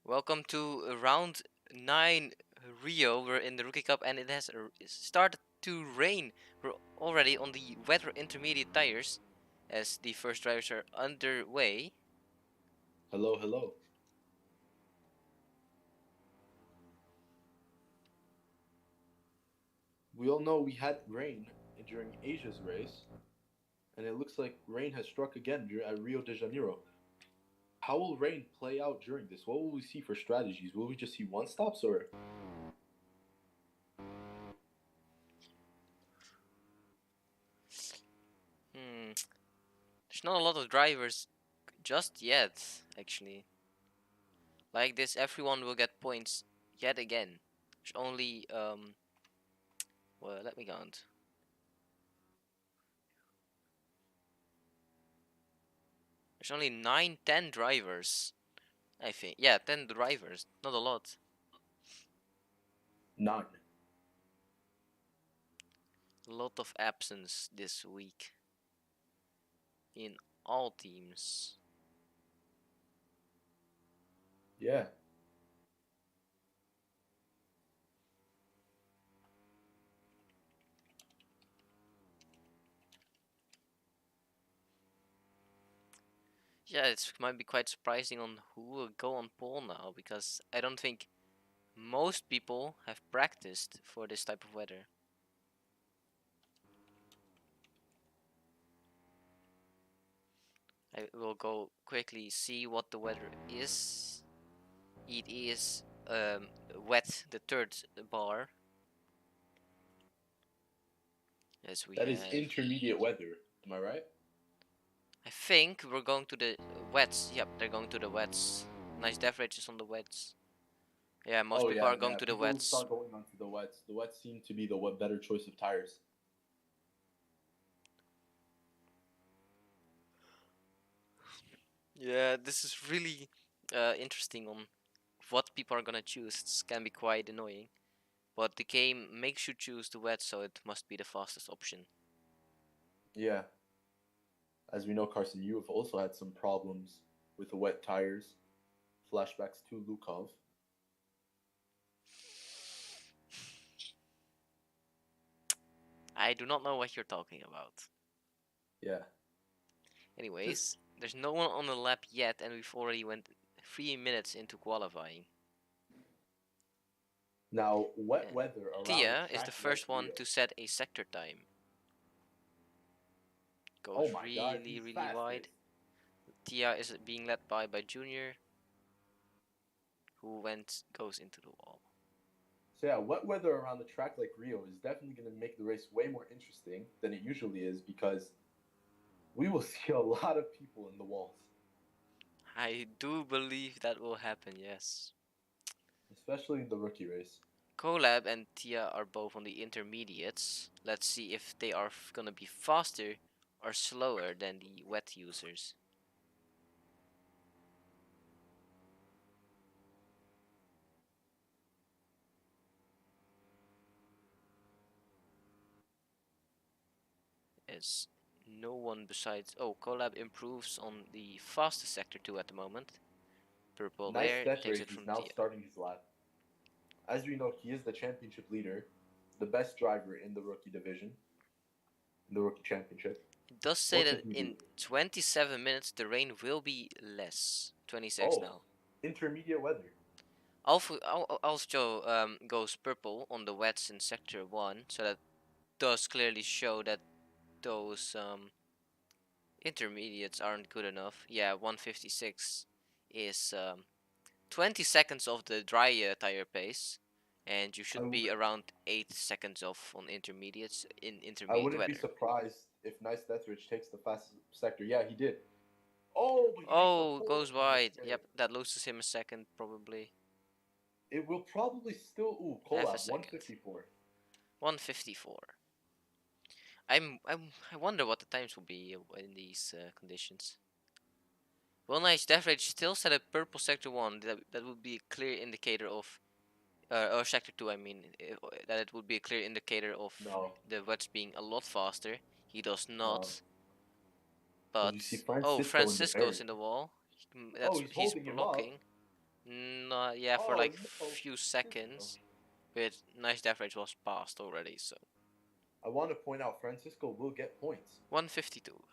Welcome to round 9 Rio. We're in the Rookie Cup and it has started to rain. We're already on the weather intermediate tires as the first drivers are underway. Hello, hello. We all know we had rain during Asia's race, and it looks like rain has struck again at Rio de Janeiro. How will rain play out during this? What will we see for strategies? Will we just see one stops or? There's not a lot of drivers just yet, actually. Like this, everyone will get points yet again. There's only, well, let me count. There's only 9, 10 drivers, I think. Yeah, 10 drivers, not a lot. None. A lot of absence this week in all teams. Yeah. Yeah, it might be quite surprising on who will go on pole now, because I don't think most people have practiced for this type of weather. I will go quickly see what the weather is. It is wet, the third bar. Yes, we That is have. intermediate weather. Am I right? I think we're going to the wets. Yep, they're going to the wets. Nice deverages on the wets. Yeah, most Oh people yeah, are going yeah. to the People will wets. start going onto the wets. The wets seem to be the better choice of tires. Yeah, this is really interesting on what people are gonna choose. It can be quite annoying, but the game makes you choose the wet, so it must be the fastest option. Yeah. As we know, Carson, you have also had some problems with the wet tires. Flashbacks to Lukov. I do not know what you're talking about. Yeah. Just Anyways, there's no one on the lap yet, and we've already went 3 minutes into qualifying. now, wet And weather around a Tia is the track like first one Rio. to set a sector time. Oh Goes my God, really, he's really wide. fastest. Tia is being led by Junior, who goes into the wall. So yeah, wet weather around a track like Rio is definitely going to make the race way more interesting than it usually is because we will see a lot of people in the walls, I do believe that will happen, yes. especially in the rookie race. Colab and Tia are both on the intermediates. Let's see if they are gonna be faster or slower than the wet users. As no one besides. Oh, Colab improves on the fastest sector 2 at the moment. Purple Nice there death takes rate. it He's from now Tia. starting his lap. As we know, he is the championship leader, the best driver in the rookie division, in the rookie championship. It does say What could that he do? in 27 minutes the rain will be less. 26 Oh, now. intermediate weather. Also goes purple on the wets in sector 1, so that does clearly show that those intermediates aren't good enough. Yeah, 156 is 20 seconds of the dry tire pace, and you I, should w- be around 8 seconds off on intermediates in I intermediate wouldn't be weather. surprised if Nice Deathridge takes the fastest sector. Yeah, he did. Oh, but he makes the Oh, pole. goes Oh, wide. okay. Yep, that loses him a second probably. It will probably still. Ooh, Half a collab second. 154. 154. I wonder what the times will be in these conditions. Well, nice. Death rate still set at purple sector 1. That would be a clear indicator of or sector 2, I mean, that it would be a clear indicator of No, the wets being a lot faster. He does no. not, Because you see but oh, Francisco in the Francisco's very. in the wall. Oh, That's he's he's holding him up. blocking. No, yeah, for Oh like no, few Francisco. seconds, but nice death rage was passed already, so I want to point out Francisco will get points. 152.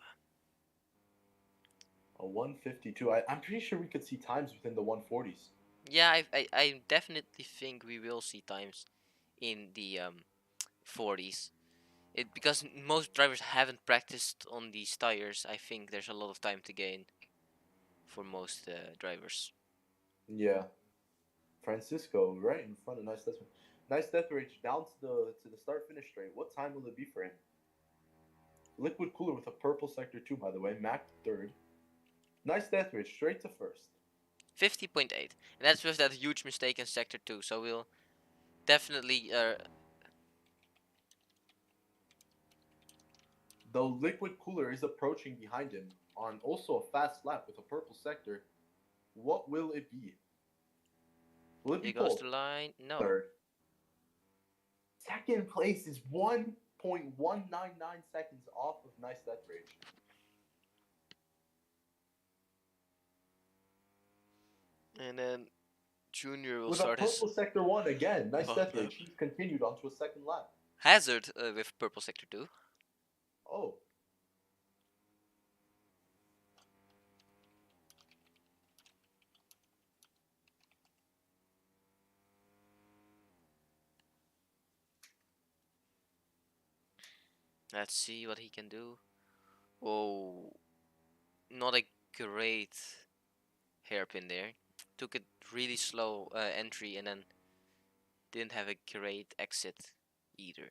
A 152. I'm pretty sure we could see times within the 140s. Yeah, I definitely think we will see times in the 40s. It because most drivers haven't practiced on these tires. I think there's a lot of time to gain for most drivers. Yeah, Francisco right in front of Nice Death. Nice Death Rage down to the start finish straight. What time will it be for him? Liquid Cooler with a purple sector 2, by the way. Mac third. Nice Death Rage straight to first. 50.8, and that's with that huge mistake in sector 2. So we'll definitely Though Liquid Cooler is approaching behind him on also a fast lap with a purple sector, what will it be? Will it be here goes the Paul? line. No, Third. Second place is 1.199 seconds off of Nice Death Rage. and then Junior will With a start his purple sector 1 again. Nice hot Death lap. Rage. He's continued onto a second lap. Hazard with purple sector 2. Oh. Let's see what he can do. Oh, not a great hairpin there. Took a really slow entry and then didn't have a great exit either.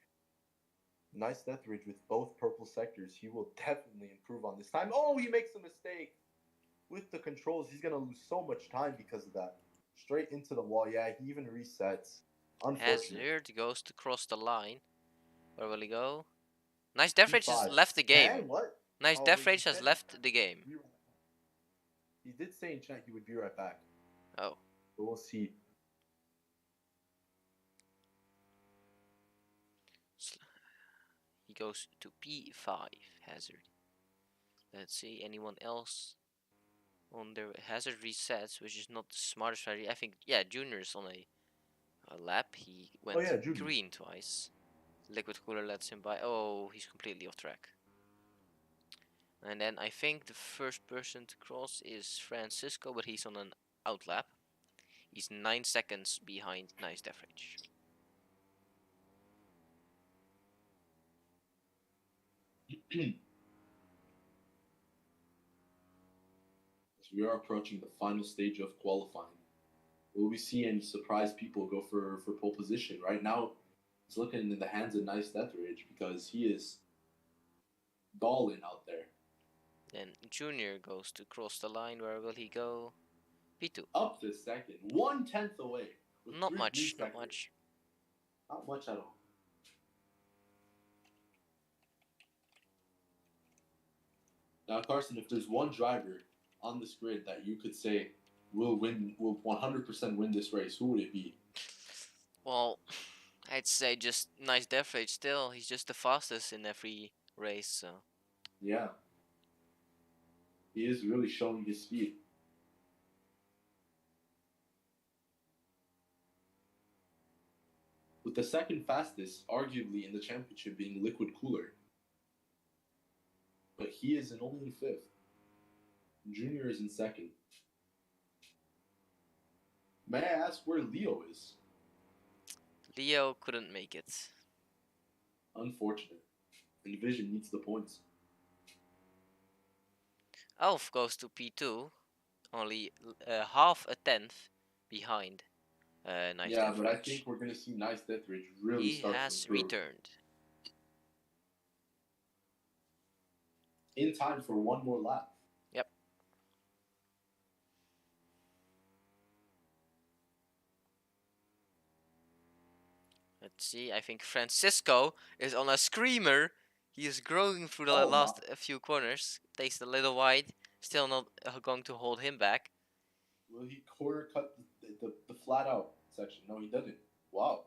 Nice Death Rage with both purple sectors. He will definitely improve on this time. Oh, he makes a mistake. With the controls, he's going to lose so much time because of that. Straight into the wall. Yeah, he even resets. Unfortunate. Hazard goes to cross the line. Where will he go? Nice Death Rage has P5. left the game. And what? Nice Oh, Death wait, he Rage has said left the game. he did say in chat he would be right back. Oh. But we'll see. He goes to P5 Hazard. Let's see, anyone else on their Hazard resets, which is not the smartest strategy. I think, yeah, Junior's on a lap. He went Oh, yeah, Junior. green twice. Liquid Cooler lets him by. Oh, he's completely off track. And then I think the first person to cross is Francisco, but he's on an out lap. He's 9 seconds behind Nice Death Rage. As we are approaching the final stage of qualifying, will we see any surprise people go for pole position? Right now, it's looking in the hands of Nice Death Rage because he is balling out there. Then Junior goes to cross the line. Where will he go? P2. Up to second, 1/10 away. With Not three much, not sectors. much. Not much at all. Now, Carson, if there's one driver on this grid that you could say will 100% win this race, who would it be? Well, I'd say just Nice Death Rage still. He's just the fastest in every race, so. Yeah. He is really showing his speed. With the second fastest, arguably in the championship, being Liquid Cooler. But he is only in fifth. Junior is in second. May I ask where Leo is? Leo couldn't make it. Unfortunate. And Vision needs the points. Alf goes to P2, only half a tenth behind Nice Yeah, Death but Rage. I think we're going to see Nice Death Rage really He start to has improve. returned. In time for one more lap. Yep. Let's see, I think Francisco is on a screamer. He is growing through the last few corners. Takes the little wide. Still not going to hold him back. Will he quarter cut the flat out section? No, he doesn't. Wow.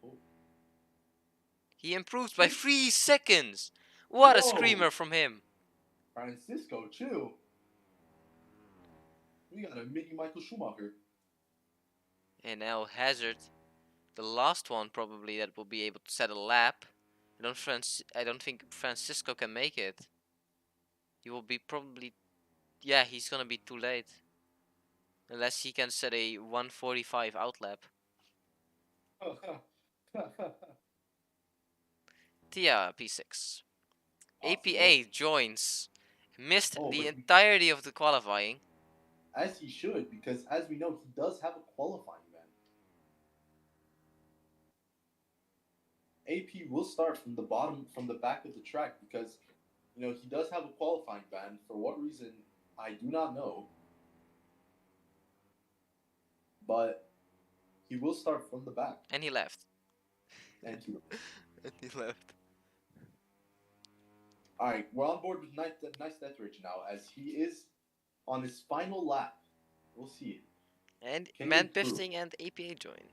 Cool. He improves by 3 seconds. What Whoa. a screamer from him. Francisco, too. We got a mini Michael Schumacher. And now Hazard, the last one probably that will be able to set a lap. I don't think Francisco can make it. He will be probably, yeah, he's gonna be too late. Unless he can set a 1:45 outlap. Tia P6. Possible. APA joins. Missed Oh, the but entirety of the qualifying. as he should, because as we know, he does have a qualifying ban. AP will start from the bottom, from the back of the track, because he does have a qualifying ban. For what reason, I do not know, but he will start from the back. And he left. And he. And he left. All right, we're on board with Nice Deathridge now, as he is on his final lap. We'll see. And Can he Man improve? Pifting and APA join.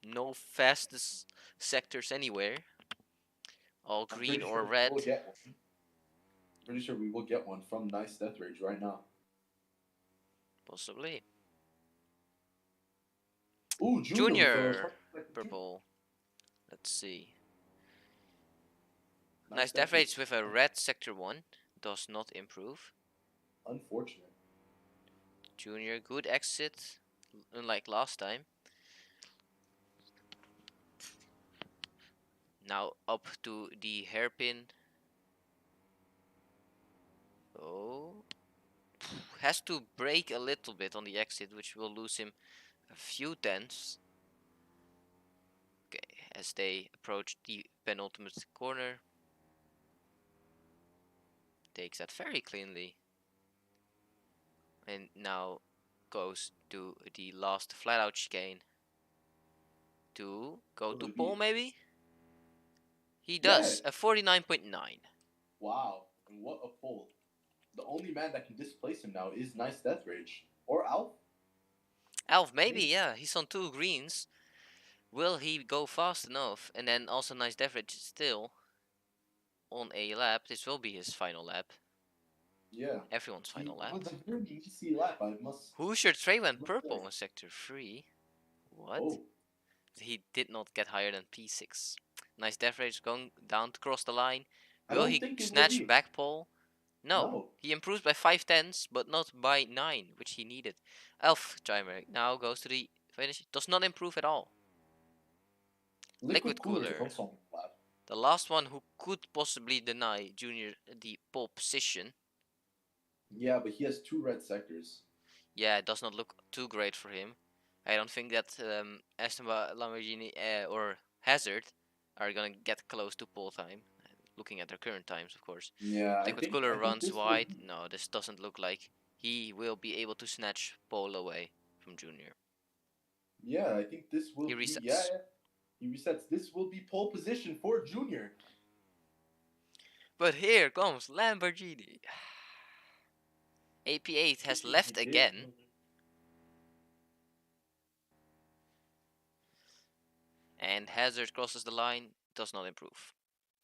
No fastest sectors anywhere. All I'm green pretty or sure we red. will get one. Pretty sure we will get one from Nice Deathridge right now. Possibly. Ooh, Junior with Junior. a Purple. Let's see. Nice Nice death Deathridge. rates with a red sector 1. Does not improve. Unfortunate. Junior, good exit. Unlike last time. Now up to the hairpin. Oh. Has to brake a little bit on the exit, which will lose him a few tenths. Okay, as they approach the penultimate corner. Takes that very cleanly. And now goes to the last flat out chicane. To go Will to it pole be? maybe? He Yeah. does, a 49.9. Wow. And what a pull. The only man that can displace him now is Nice Death Rage. Or Alf. Alf, maybe, yeah, he's on 2 greens. Will he go fast enough? And then also Nice Death still on a lap. This will be his final lap. Yeah. Everyone's He final lap. was a very easy lap, I must. Hoosier Trey went Must say. purple in sector 3. What? Oh. He did not get higher than P6. Nice Death Rage going down to cross the line. I Will don't he think it will snatch be. back pole? No. No. He improves by 5 tenths, but not by 9, which he needed. Elf Chimer now goes to the finish. Does not improve at all. Liquid Liquid Cooler is Cooler. also on the lap. The last one who could possibly deny Junior the pole position. Yeah, but he has 2 red sectors. Yeah, it does not look too great for him. I don't think that Aston Lamborghini or Hazard are gonna get close to pole time. Looking at their current times, of course. Yeah, I Liquid think Cooler I think runs this will wide. be. No, this doesn't look like he will be able to snatch pole away from Junior. Yeah, I think this will He be. resets. He resets. This will be pole position for Junior. But here comes Lamborghini. AP8 has left again. And Hazard crosses the line, does not improve.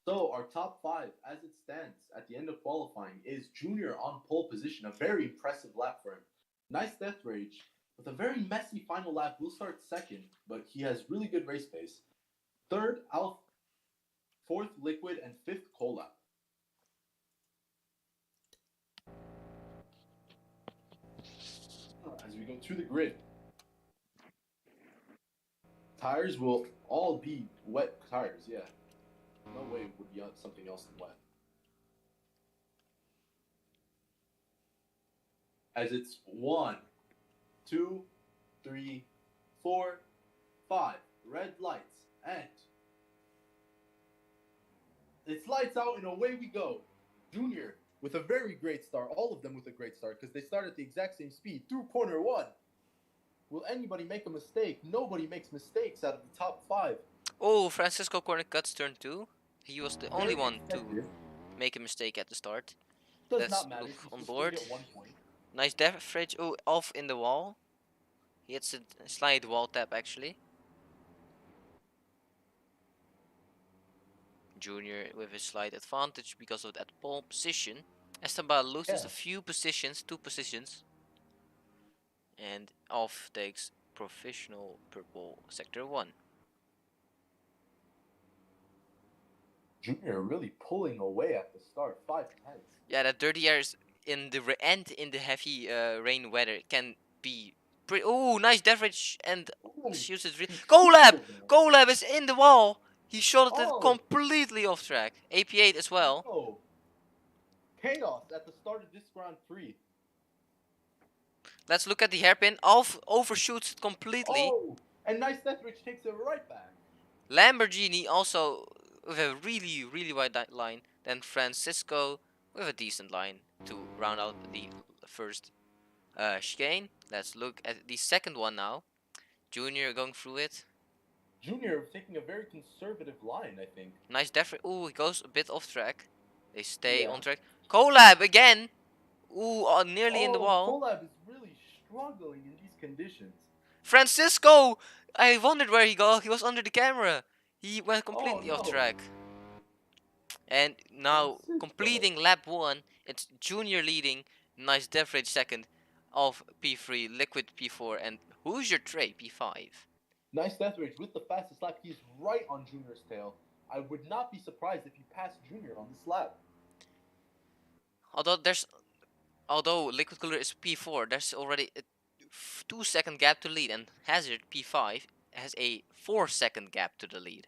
So our top 5, as it stands at the end of qualifying, is Junior on pole position. A very impressive lap for him. Nice Death Rage with a very messy final lap. Will start second, but he has really good race pace. Third, Alf. Fourth, Liquid, and fifth, Cola. As we go to the grid, tires will all be wet tires. Yeah, no way it would be something else than wet. As it's 1, 2, 3, 4, 5 red lights, and it's lights out and away we go. Junior with a very great start, all of them with a great start because they start at the exact same speed through corner 1. Will anybody make a mistake? Nobody makes mistakes out of the top 5. Oh, Francisco Corner cuts turn 2. He was the only Very one to expected. make a mistake at the start. Does Let's not matter. look He's on just gonna board. get 1 point. Nice death fridge. Oh, off in the wall. He hits a slide wall tap actually. Junior with his slight advantage because of that pole position. Esteban loses Yeah. a few positions, 2 positions, and Alf takes professional purple sector 1. Junior really pulling away at the start. 5 tenths. Yeah, that dirty air is in the end in the heavy rain weather can be pretty. Oh, nice leverage and Ooh, shoots it. he Golab! steals that. Golab is in the wall. He shot it Oh completely off track. AP8 as well. no! Chaos at the start of this Grand Prix. Let's look at the hairpin. Alf overshoots it completely. Oh, and Nice Deathridge takes it right back. Lamborghini also with a really wide line. Then Francisco with a decent line to round out the first chicane. Let's look at the second one now. Junior going through it. Junior taking a very conservative line, I think. Nice def. Ooh, he goes a bit off track. They stay Yeah. on track. Collab again. Ooh, nearly in the Oh, wall. Kolab is really struggling in these conditions. Francisco! I wondered where he go. He was under the camera. He went Oh completely off no, track. And now Francisco. completing lap 1, it's Junior leading. Nice def rate second of P3, Liquid P4, and who's your Trey? P5. Nice Deathridge with the fastest lap. He's right on Junior's tail. I would not be surprised if he passed Junior on this lap. Although there's although Liquid Cooler is P4, there's already a 2 second gap to lead, and Hazard P5 has a 4 second gap to the lead.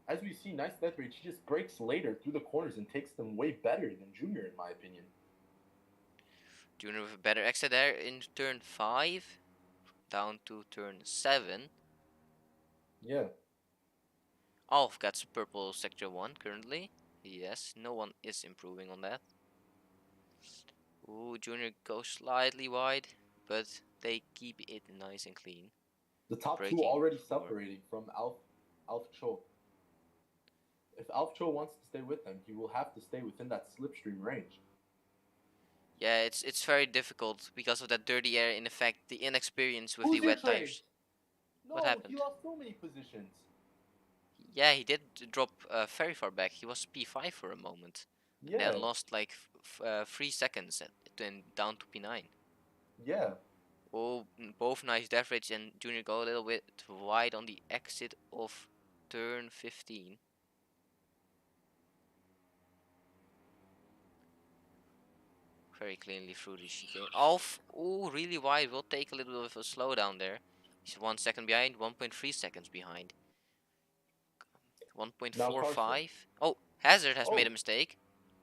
As we see, Nice Deathridge, he just breaks later through the corners and takes them way better than Junior, in my opinion. Junior with a better exit there in turn 5, down to turn 7. Yeah. Alf gets purple sector 1 currently. Yes, no one is improving on that. Ooh, Junior goes slightly wide, but they keep it nice and clean. The top two Breaking already 4. separating from Alf Cho. If Alf Cho wants to stay with them, he will have to stay within that slipstream range. Yeah, it's very difficult because of that dirty air. In effect, the inexperience with the Who's your wet trade? tires. What No, he happened? lost so many positions. Yeah, he did drop very far back. He was P5 for a moment, and Yeah, then lost like 3 seconds then down to P9. yeah. Oh, both nice Deathridge and Junior go a little bit wide on the exit of turn 15. Very cleanly through the chicane. Alf, oh, really wide. Will take a little bit of a slowdown there. He's 1 second behind, 1.3 seconds behind. Now Carson. 1.45. Oh, Hazard has made a Oh, mistake.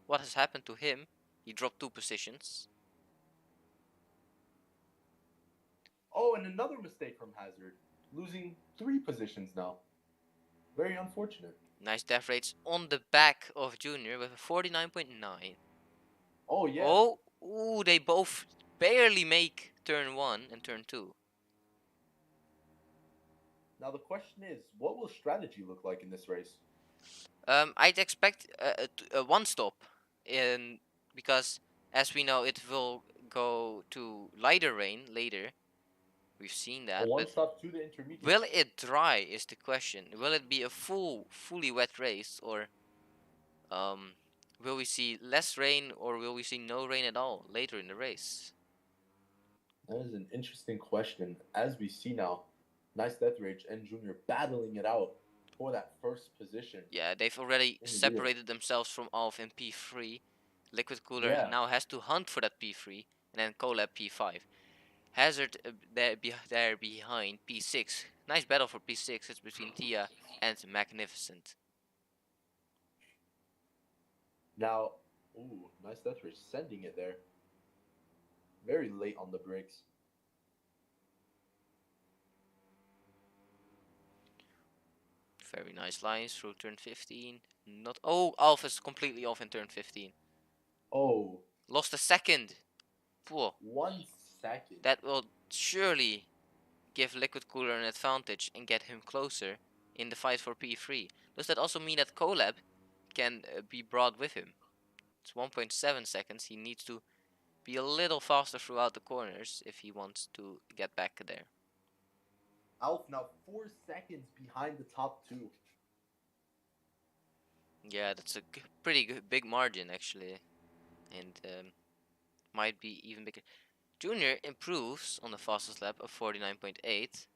What has happened to him? He dropped 2 positions. oh, and another mistake from Hazard, losing 3 positions now. Very unfortunate. Nice death rates on the back of Junior with a 49.9. Oh yeah. Oh, ooh, they both barely make turn 1 and turn 2. Now the question is, what will strategy look like in this race? I'd expect a one stop, in because as we know it will go to lighter rain later. We've seen A that, one but stop to the intermediate. will it dry is the question. Will it be a fully wet race, or um, will we see less rain, or will we see no rain at all later in the race? That is an interesting question. As we see now, Nice Death Rage and Junior battling it out for that first position Yeah, they've already in the leader. separated themselves from Alf in P3. Liquid Cooler Yeah. now has to hunt for that P3, and then Colab P5. Hazard there behind P6. Nice battle for P6. It's between Tia and Magnificent. Now, ooh, Nice Death Rage sending it there. Very late on the brakes. Very nice lines through turn 15. Not oh, Alpha's completely off in turn 15. Oh, Lost a second. Whoa. 1 second. That will surely give Liquid Cooler an advantage and get him closer in the fight for P3. Does that also mean that Colab can be brought with him? It's 1.7 seconds. He needs to be a little faster throughout the corners if he wants to get back there. Alf now 4 seconds behind the top two. Yeah, that's a pretty big margin actually. and might be even bigger. Junior improves on the fastest lap of 49.8.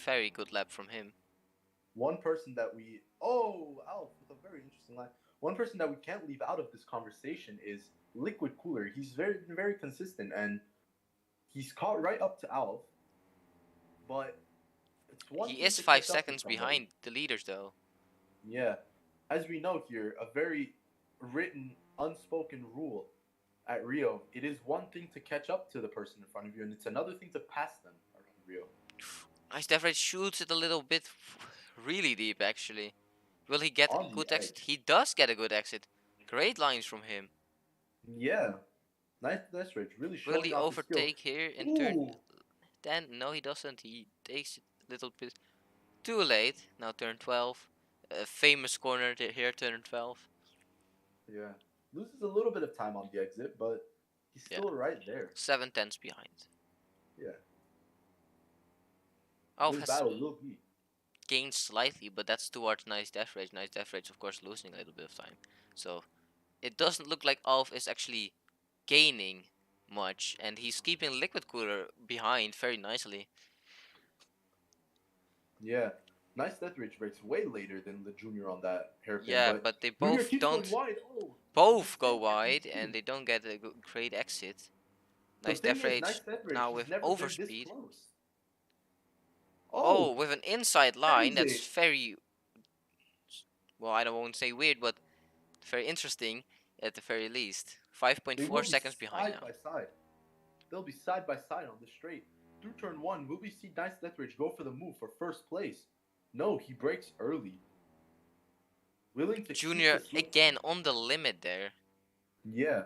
Very good lap from him. One person that we oh Alf with a very interesting line. One person that we can't leave out of this conversation is Liquid Cooler. He's very consistent and he's caught right up to Alf, but it's one He thing is to 5 catch up to seconds somebody. behind the leaders though. Yeah, as we know here, a very written, unspoken rule at Rio. It is one thing to catch up to the person in front of you, and it's another thing to pass them around Rio. Nice Death shoots it a little bit really deep actually. Will he get a On the good exit? edge. He does get a good exit. Great lines from him. Yeah, nice that's right. Really Will showing he off his skill. overtake here in turn Ooh, 10? No, he doesn't. He takes it a little bit too late. Now turn 12. A famous corner here, turn 12. yeah. Loses a little bit of time on the exit, but he's Yeah, still right there. 7 tenths behind. Yeah, Alf this has battle will be. gained slightly, but that's towards Nice Death Rage. Nice Death Rage, of course, losing a little bit of time. So it doesn't look like Alf is actually gaining much, and he's keeping Liquid Cooler behind very nicely. Yeah, nice death rage breaks way later than the junior on that hairpin, Yeah, but but they Junior both keeps going don't. wide. Oh, the Both go mistake here from wide, and Two. they don't get a great exit. The Nice thing Death is, nice Rage death rage. now He's with never been this overspeed. close. Oh, Oh, with an inside line, sends that's it. very, well, I don't want to say weird, but very interesting at the very least. They 5.4 will be seconds behind side now. by side. They'll be side by side on the straight. Through turn one, will we see Nice Deathridge go for the move for first place? No, he breaks early. Willing to keep the Junior slipstream. again on the limit there. Yeah.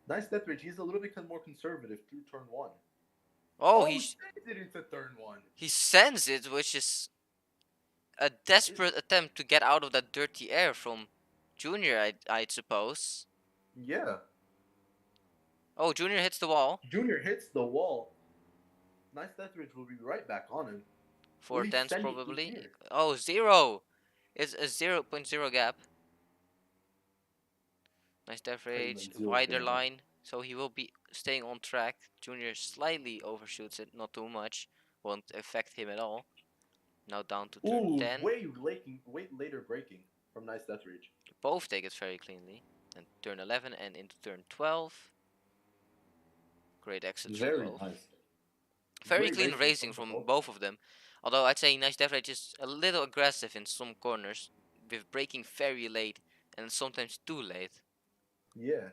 Nice Deathridge, he's a little bit more conservative through turn one. Oh, Oh, sends it into turn one. he sends it, which is a desperate It's, attempt to get out of that dirty air from Junior, I'd suppose. yeah. Oh, Junior hits the wall. Junior hits the wall. Nice Deathridge will be right back on him. Will Four he tenths send it through probably. here? Oh, zero. It's a 0.0 gap. Nice death Pretty rage, much wider 0.0. line, so he will be staying on track. Junior slightly overshoots it, not too much. Won't affect him at all. Now down to turn Ooh, 10. way later breaking from Nice Deathridge. Both take it very cleanly. And turn 11 and into turn 12. Great exits from Very both. nice. Very Great clean racing racing from the from both. both of them. Although I'd say Nice Death Rage is a little aggressive in some corners, with braking very late and sometimes too late. Yeah.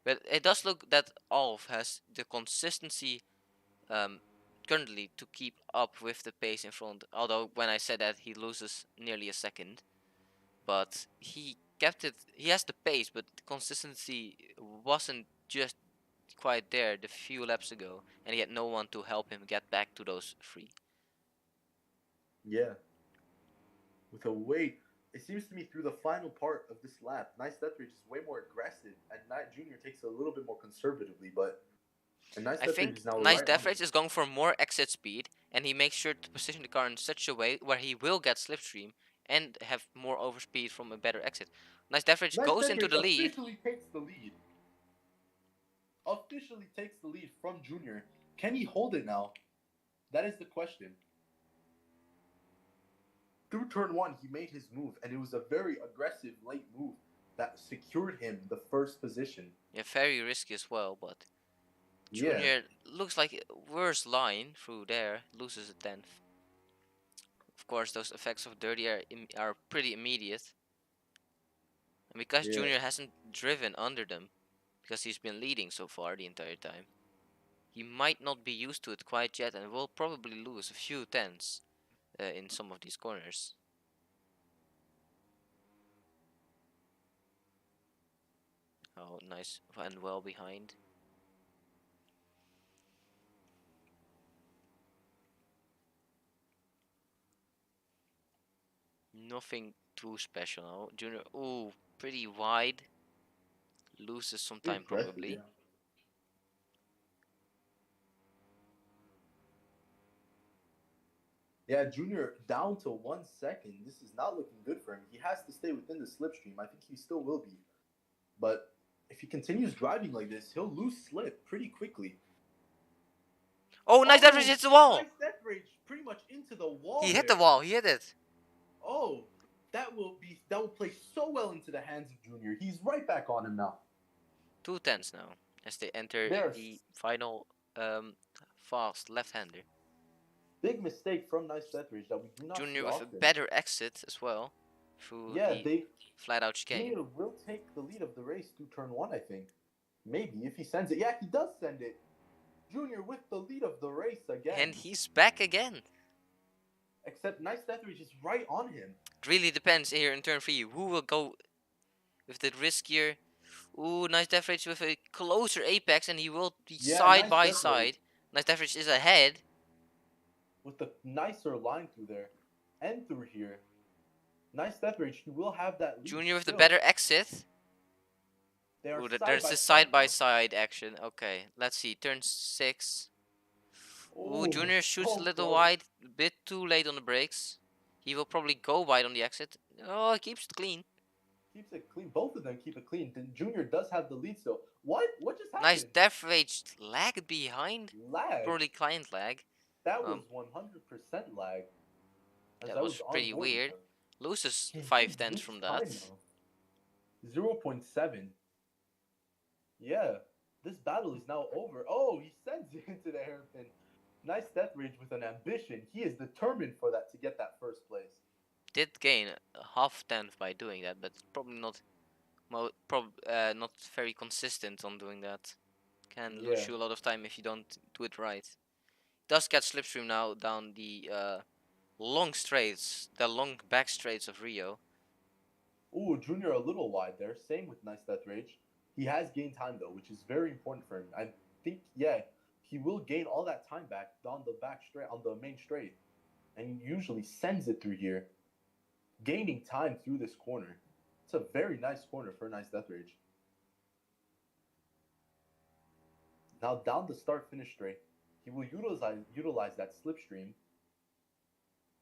But it does look that Alf has the consistency um, currently to keep up with the pace in front. Although when I said that he loses nearly a second, but he kept it. He has the pace, but the consistency wasn't just quite there the few laps ago, and he had no one to help him get back to those three. Yeah. With a way, it seems to me through the final part of this lap, Nice Deathridge is way more aggressive, and Knight Junior takes it a little bit more conservatively. But and Nice I Deathridge think is now Nice right on Death him. Rage is going for more exit speed, and he makes sure to position the car in such a way where he will get slipstream and have more overspeed from a better exit. Nice Death Rage Nice goes into Deathridge the lead. officially takes the lead. Officially takes the lead from Junior. Can he hold it now? That is the question. Through turn one, he made his move, and it was a very aggressive late move that secured him the first position. Yeah, very risky as well, but Yeah, Junior looks like a worse line through there, loses a tenth. Of course, those effects of dirty air are pretty immediate. And because yeah, Junior hasn't driven under them, because he's been leading so far the entire time, he might not be used to it quite yet and will probably lose a few tenths in some of these corners. Oh, nice and well behind. Nothing too special now. Junior, ooh, pretty wide. Loses some time aggressive. probably. Yeah, Yeah, Junior down to 1 second. This is not looking good for him. He has to stay within the slipstream. I think he still will be. But if he continues driving like this, he'll lose slip pretty quickly. Oh, nice death rage Oh, hits the wall. nice death rage pretty much into the He wall hit the there. wall. He hit it. Oh, that will play so well into the hands of Junior. He's right back on him now. 2 tenths now as they enter There's the final fast left-hander. big mistake from Nice Death Rage that we do not see Junior with a often. better exit as well through Yeah, the flat-out chicane. Junior will take the lead of the race through turn 1, I think. Maybe if he sends it. Yeah, he does send it. Junior with the lead of the race again. And he's back again. Except Nice Death Rage is right on him. It really depends here in turn 3. Who will go with the riskier? Ooh, nice death rage with a closer apex, and he will be side nice by death side. rage. Nice death rage is ahead. With the nicer line through there. And through here. Nice Death Rage, he will have that lead. Junior with still. the better exit. Ooh, There's the side by side action. Okay, let's see. Turn 6. Ooh, Junior shoots so a little close. wide. A bit too late on the brakes. He will probably go wide on the exit. Oh, he keeps it clean. Keeps it clean. Both of them keep it clean. Junior does have the lead still. What? What just happened? Nice death rage lag behind. Lag. Probably client lag. That was 100% lag. That was pretty weird. Loses 5 tenths from that. 0.7. Yeah, this battle is now over. Oh, he sends it into the hairpin. Nice Death Rage with an ambition. He is determined for that to get that first place. Did gain a half tenth by doing that, but probably not not very consistent on doing that. Can lose you a lot of time if you don't do it right. Does get slipstream now down the long straights, the long back straights of Rio. Ooh, Junior a little wide there. Same with Nice Death Rage. He has gained time though, which is very important for him. I think, yeah, he will gain all that time back on the back straight, on the main straight, and he usually sends it through here, gaining time through this corner. It's a very nice corner for Nice Death Rage. Now down the start-finish straight, he will utilize that slipstream,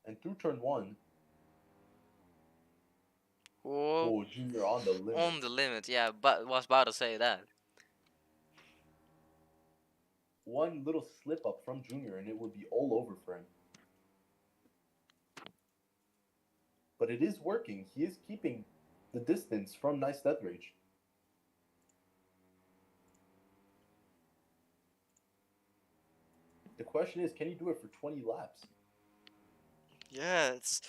and through turn 1. Oh, Junior on the limit. On the limit, yeah, but was about to say that. One little slip up from Junior and it would be all over for him. But it is working. He is keeping the distance from Nice Death Rage. The question is, can he do it for 20 laps? Yeah, it's...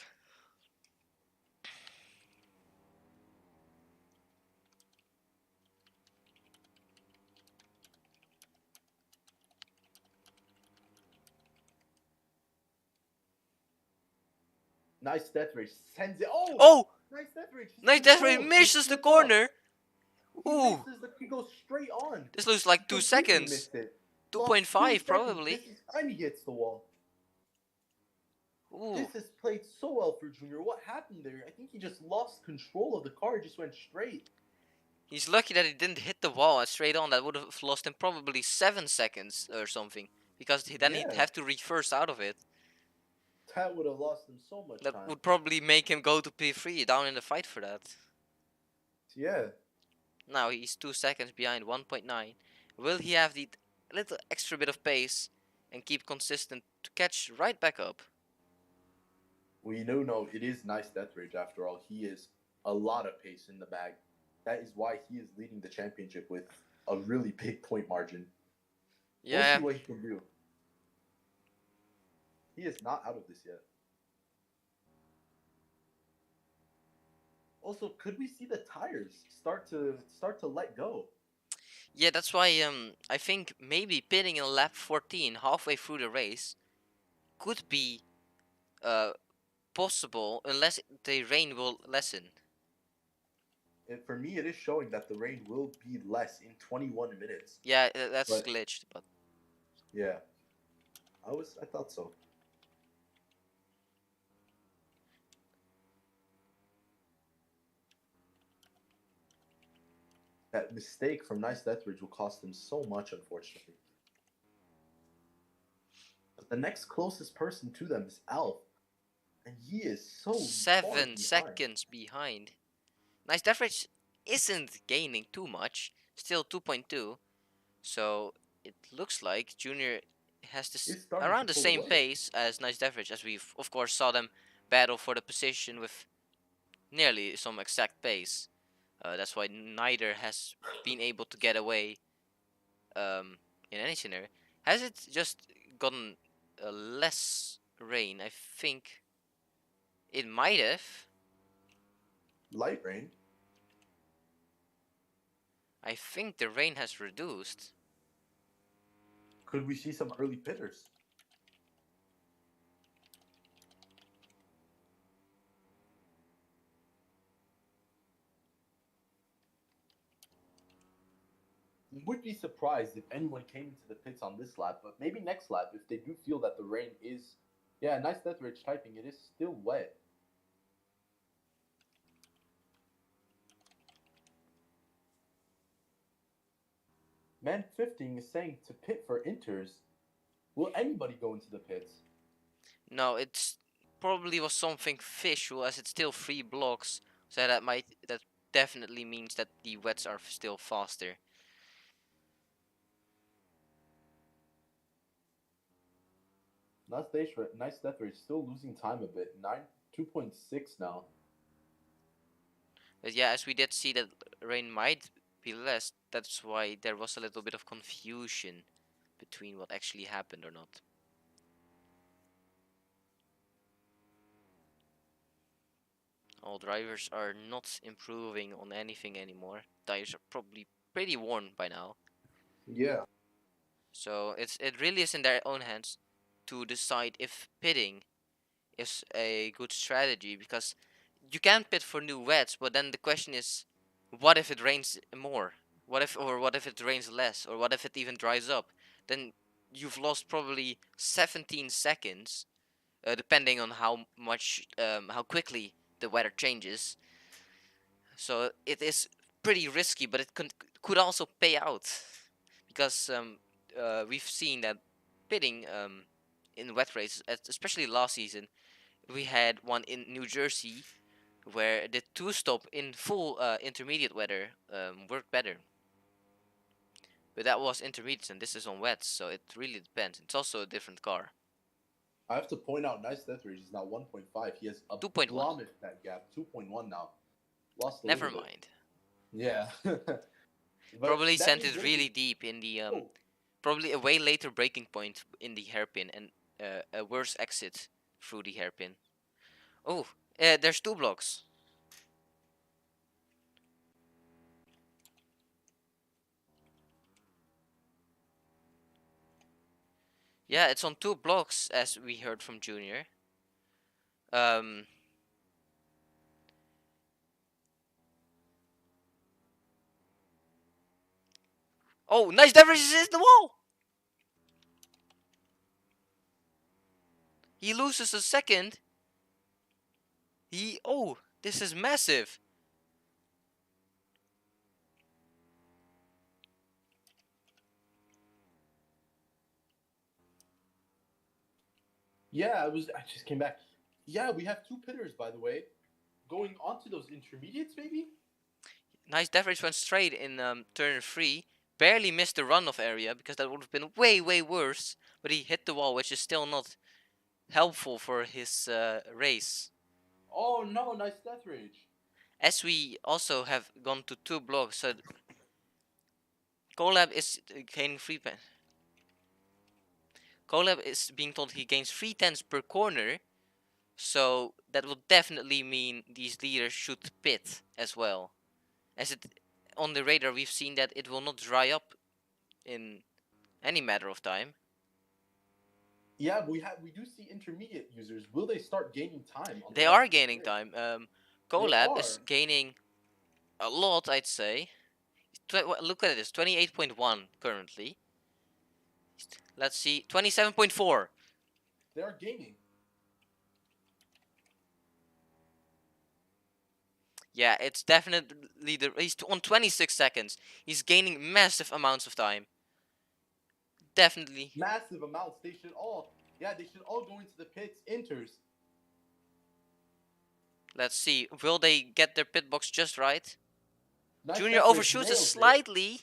Nice Death Rage sends it. Oh! Oh! Nice Death Rage. Nice Death Rage misses the corner. Ooh! He goes straight on. This loses like 2 seconds. 2.5 probably. And he hits the wall. Ooh. This has played so well for Junior. What happened there? I think he just lost control of the car. Just went straight. He's lucky that he didn't hit the wall and straight on. That would have lost him probably 7 seconds or something. Because then he'd have to reverse out of it. That would have lost him so much time. That would probably make him go to P3 down in the fight for that. Yeah. Now he's 2 seconds behind 1.9. Will he have the little extra bit of pace and keep consistent to catch right back up? Well, no, it is Nice Death Rage after all. He is a lot of pace in the bag. That is why he is leading the championship with a really big point margin. Yeah. We'll see what he can do. He is not out of this yet. Also, could we see the tires start to let go? Yeah, that's why I think maybe pitting in lap 14 halfway through the race could be possible unless the rain will lessen. For me, it is showing that the rain will be less in 21 minutes. Yeah, that's glitched, but yeah, I thought so. That mistake from Nice Death Rage will cost him so much, unfortunately. The next closest person to them is Alf, and he is so far 7 behind. seconds behind. Nice death rate isn't gaining too much. Still 2.2. So it looks like Junior has this He's starting to around the pull same away. pace as Nice Death as we of course saw them battle for the position with nearly some exact pace. That's why neither has been able to get away in any scenario. Has it just gotten less rain? I think it might have. Light rain. I think the rain has reduced. Could we see some early pitters? Would be surprised if anyone came into the pits on this lap, but maybe next lap if they do feel that the rain is, yeah, nice death rich typing. It is still wet. Man 15 is saying to pit for inters. Will anybody go into the pits? No, it's probably was something visual as it's still 3 blocks. So that definitely means that the wets are still faster. Nice death rate still losing time a bit. 2.6 now. But yeah, as we did see that rain might be less, that's why there was a little bit of confusion between what actually happened or not. All drivers are not improving on anything anymore. Tires are probably pretty worn by now. Yeah. So it really is in their own hands to decide if pitting is a good strategy, because you can pit for new wets, but then the question is, what if it rains more? What if it rains less? Or what if it even dries up? Then you've lost probably 17 seconds, depending on how quickly the weather changes. So it is pretty risky, but it could also pay out, because we've seen that pitting in wet races, especially last season, we had one in New Jersey where the two stop in full intermediate weather worked better. But that was intermediate and this is on wet, so it really depends. It's also a different car. I have to point out, nice death rate is now 1.5. He has 2.1. plummeted that gap. 2.1 now. Lost a Never little bit. mind. Yeah. But Probably that sent means it what is really it? deep in the Oh, probably a way later breaking point in the hairpin and a worse exit through the hairpin. Oh, there's 2 blocks. Yeah, it's on 2 blocks as we heard from Junior. Um, oh, nice divergence is the wall. He loses a second. This is massive. yeah, I just came back. Yeah, we have two pitters, by the way, going onto those intermediates, maybe? Nice Deveridge went straight in turn 3. Barely missed the runoff area because that would have been way, way worse. But he hit the wall, which is still not helpful for his race. Oh no, nice death rage. As we also have gone to 2 blocks, so Colab is gaining 3 Colab is being told he gains 3 tenths per corner. So that will definitely mean these leaders should pit as well. As it on the radar, we've seen that it will not dry up in any matter of time. Yeah, we do see intermediate users. Will they start gaining time on the They rest are of the gaining grid? time. They Colab is are. gaining a lot, I'd say. Look at this, 28.1 currently. Let's see, 27.4. They are gaining. Yeah, it's definitely he's on 26 seconds. He's gaining massive amounts of time. Definitely. Massive amounts. They should all. Yeah, they should all go into the pits. Inters. Let's see. Will they get their pit box just right? Nice Junior Death Rage overshoots it nails it. slightly,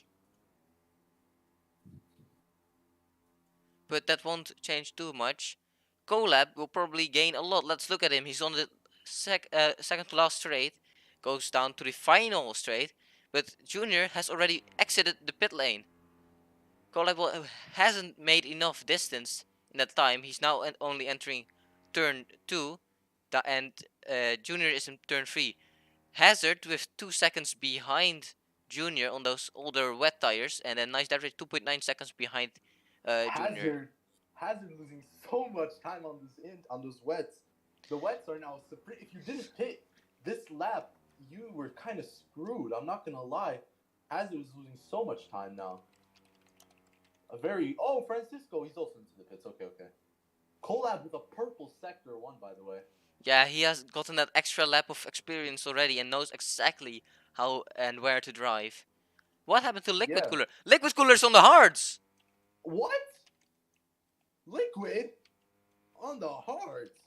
but that won't change too much. Collab will probably gain a lot. Let's look at him. He's on the second to last straight. Goes down to the final straight. But Junior has already exited the pit lane. Collab hasn't made enough distance in that time. He's now only entering turn 2. And Junior is in turn 3. Hazard with 2 seconds behind Junior on those older wet tires. And then Nice Average 2.9 seconds behind Junior. Hazard losing so much time on those wets. The wets are now if you didn't pit this lap, you were kind of screwed. I'm not gonna lie. Hazard is losing so much time now. Francisco, he's also into the pits. Okay. Collab with a purple sector 1, by the way. Yeah, he has gotten that extra lap of experience already and knows exactly how and where to drive. What happened to Liquid Yeah. Cooler? Liquid Cooler's on the hards! What? Liquid on the hards.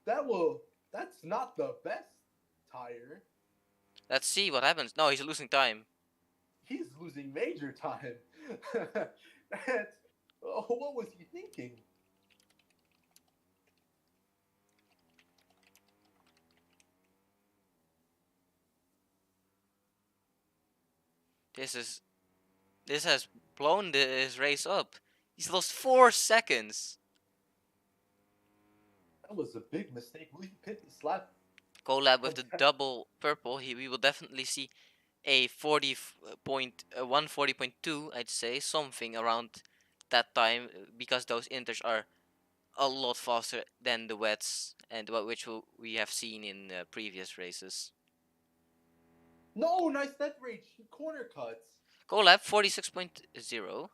That's not the best tire. Let's see what happens. No, he's losing time. He's losing major time. What was he thinking? This has blown his race up. He's lost 4 seconds. That was a big mistake. Will he pit the slap? Collab with the double purple. We will definitely see a 140.2, I'd say, something around that time, because those inters are a lot faster than the wets, and which we have seen in previous races. No, nice death rage. Corner cuts. Collab 46.0,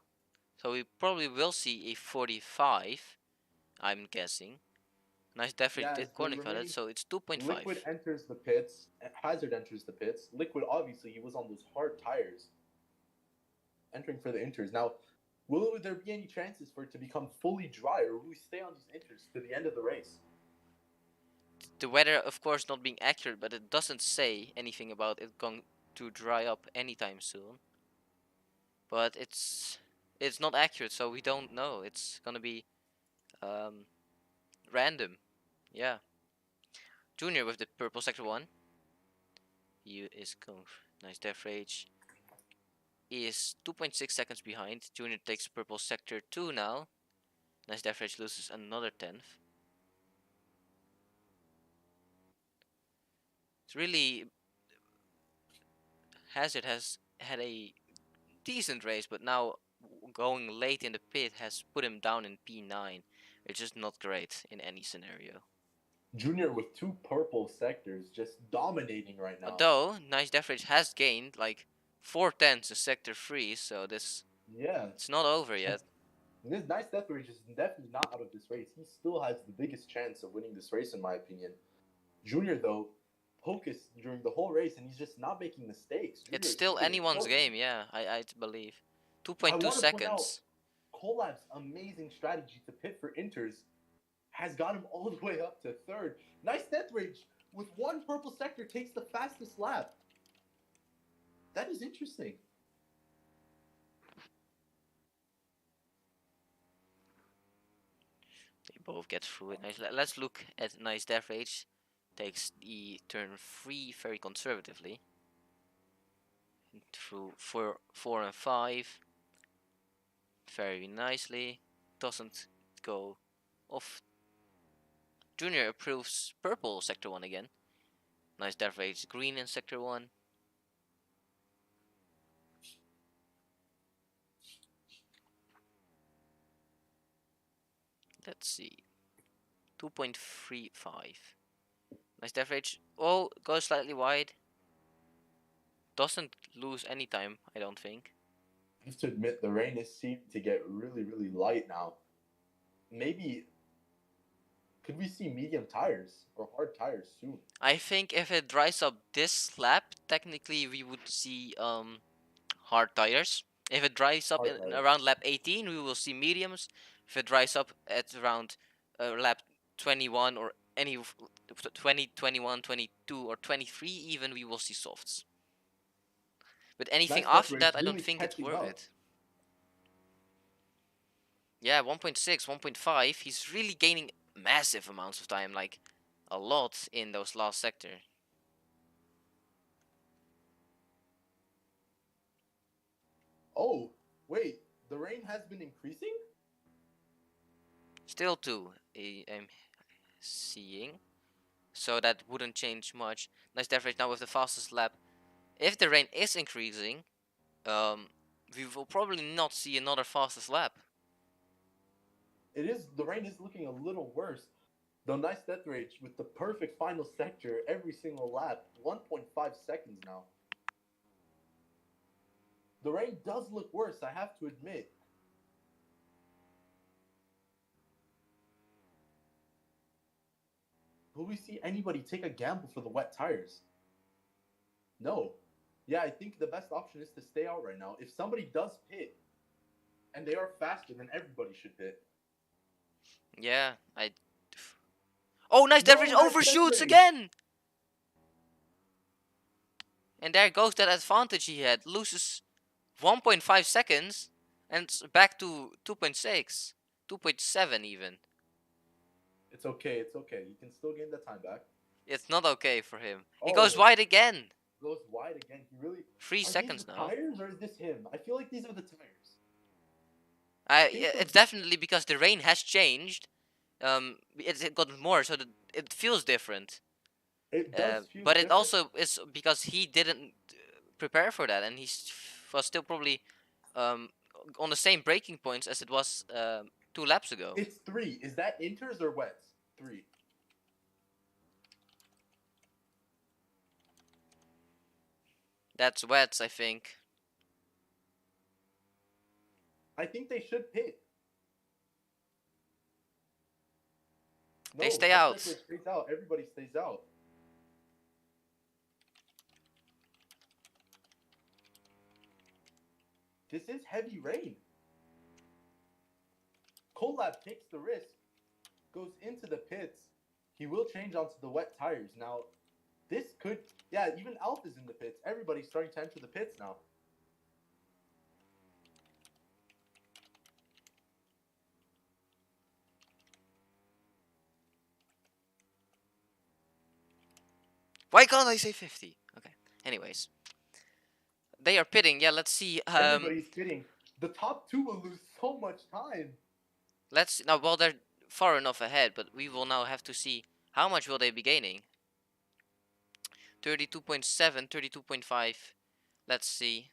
so we probably will see a 45, I'm guessing. Nice death rage did corner cut it, so it's 2.5. Liquid enters the pits. Hazard enters the pits. Liquid, obviously, he was on those hard tires. Entering for the inters. Now, will there be any chances for it to become fully dry, or will we stay on these inters to the end of the race? The weather, of course, not being accurate, but it doesn't say anything about it going to dry up anytime soon. But it's not accurate, so we don't know. It's gonna be random. Yeah. Junior with the purple sector 1. He is nice death rage. He is 2.6 seconds behind. Junior takes purple sector 2 now. Nice death rage loses another 10th. It's really, Hazard has had a decent race, but now going late in the pit has put him down in P9. It's just not great in any scenario. Junior with 2 purple sectors, just dominating right now. Although Nice Death Rage has gained like 4/10 in sector 3, so it's not over yet. This Nice Death Rage is definitely not out of this race. He still has the biggest chance of winning this race, in my opinion. Junior, though, focused during the whole race, and he's just not making mistakes. It's still anyone's game, yeah, I believe. 2.2 seconds. Collab's amazing strategy to pit for inters has got him all the way up to 3rd. Nice Death Rage with 1 purple sector takes the fastest lap. That is interesting. They both get through it. Nice. Let's look at Nice Death Rage. Takes the turn 3 very conservatively. Through 4 and 5. Very nicely. Doesn't go off. Junior approves purple sector 1 again. Nice Death Rage green in sector 1. Let's see. 2.35. Nice Death Rage. Oh, goes slightly wide. Doesn't lose any time, I don't think. I have to admit, the rain is seeming to get really, really light now. Maybe could we see medium tires or hard tires soon? I think if it dries up this lap, technically we would see hard tires. If it dries up Hard in tire. around lap 18, we will see mediums. If it dries up at around lap 21 or any 20, 21, 22, or 23 even, we will see softs. But anything Nice death after race, that, I don't really think it's catching worth up. it. Yeah, 1.6, 1.5. He's really gaining massive amounts of time, like a lot in those last sector. Oh, wait, the rain has been increasing? Still 2, I'm seeing. So that wouldn't change much. Nice death rate now with the fastest lap. If the rain is increasing, we will probably not see another fastest lap. The rain is looking a little worse. The nice death rate with the perfect final sector every single lap. 1.5 seconds now. The rain does look worse, I have to admit. Will we see anybody take a gamble for the wet tires? No. Yeah, I think the best option is to stay out right now. If somebody does pit, and they are faster, then everybody should pit. Yeah, I. Oh, nice No, death rate nice death overshoots rate. again! And there goes that advantage he had. Loses 1.5 seconds and it's back to 2.6, 2.7 even. It's okay, it's okay. You can still gain the time back. It's not okay for him. He goes Oh, wide again. goes wide again. He really. 3 Are these seconds the now. tires or is this him? I feel like these are the tires. It's definitely because the rain has changed. It got more, so that it feels different. It does feel But it different. also is because he didn't prepare for that, and he was still probably um, on the same breaking points as it was 2 laps ago. It's 3. Is that inters or wets? 3. That's wets, I think. I think they should pit. They No, stay nice out. death rate stays out. Everybody stays out. This is heavy rain. Collab takes the risk, goes into the pits. He will change onto the wet tires. Now, this could, yeah, even Alf is in the pits. Everybody's starting to enter the pits now. Why can't I say 50? Okay. Anyways, they are pitting. Yeah, let's see. Everybody's pitting. The top 2 will lose so much time. Let's now. Well, they're far enough ahead, but we will now have to see how much will they be gaining. 32.7, 32.5. Let's see.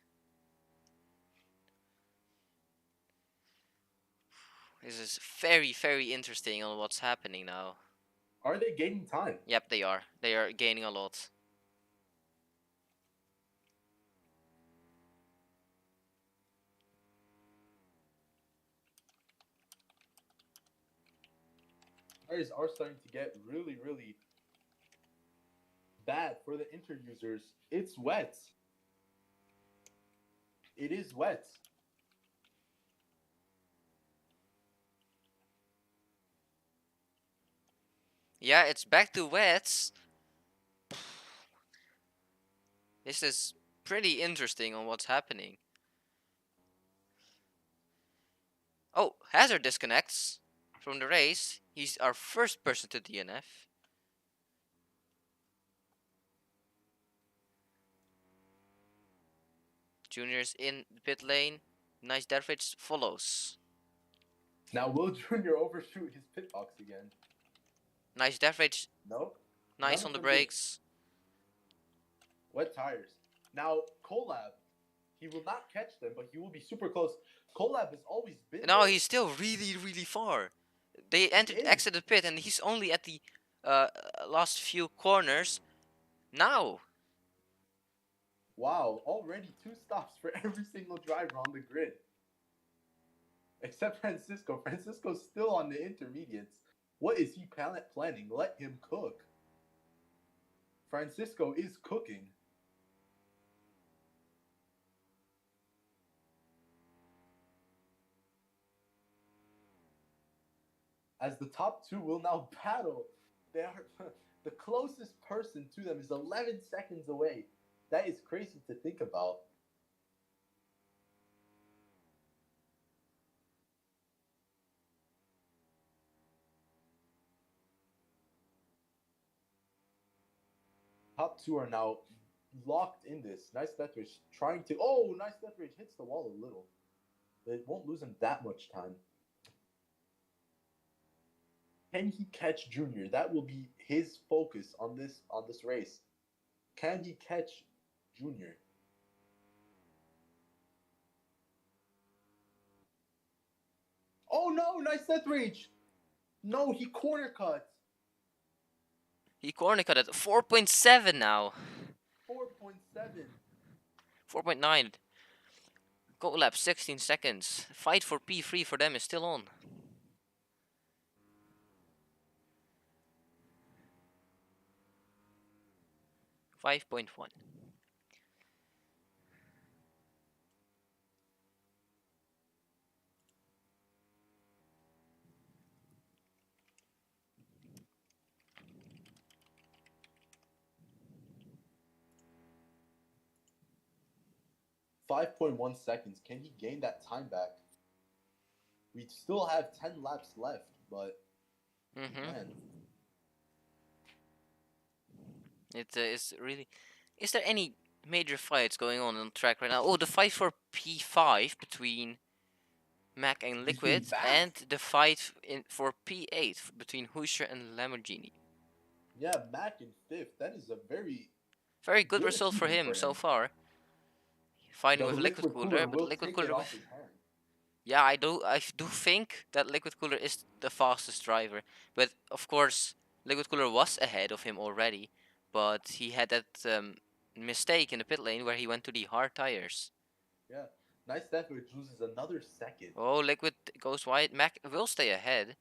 This is very, very interesting on what's happening now. Are they gaining time? Yep, they are. They are gaining a lot. Tires are starting to get really, really bad for the inter users. It's wet. It is wet. Yeah, it's back to wets. This is pretty interesting on what's happening. Oh, Hazard disconnects from the race. He's our first person to DNF. Junior's in the pit lane. Nice death rate follows. Now, will Junior overshoot his pit box again? Nice death rate. No. Nice None on of the them did. brakes. Wet tires. Now, Collab, he will not catch them, but he will be super close. Collab has always been No, there. he's still really, really far. They is. exited pit, and he's only at the last few corners now. Wow, already 2 stops for every single driver on the grid. Except Francisco. Francisco's still on the intermediates. What is he planning? Let him cook. Francisco is cooking. as the top two will now battle. They are the closest person to them is 11 seconds away. That is crazy to think about. Top two are now locked in this. Nice Deathwish trying to. Oh, Nice Deathwish hits the wall a little. But it won't lose him that much time. Can he catch Junior? That will be his focus on this race. Can he catch Junior? Oh no, Nice Death Rage! No, he corner cut. He corner cut at 4.7 now. 4.7. 4.9. Goal lap 16 seconds. Fight for P3 for them is still on. 5.1. 5.1 seconds. Can he gain that time back? We still have 10 laps left, but man. It is really. Is there any major fights going on track right now? Oh, the fight for P5 between Mac and Liquid, and the fight for P8 between Hoosier and Lamborghini. Yeah, Mac in 5th. That is a very good result for him so far. Fighting with Liquid Cooler, but Liquid Cooler. Yeah, I do think that Liquid Cooler is the fastest driver, but of course Liquid Cooler was ahead of him already, but he had that mistake in the pit lane where he went to the hard tires. Yeah, Nice Deathwish loses another second. Oh, Liquid goes wide. Mac will stay ahead.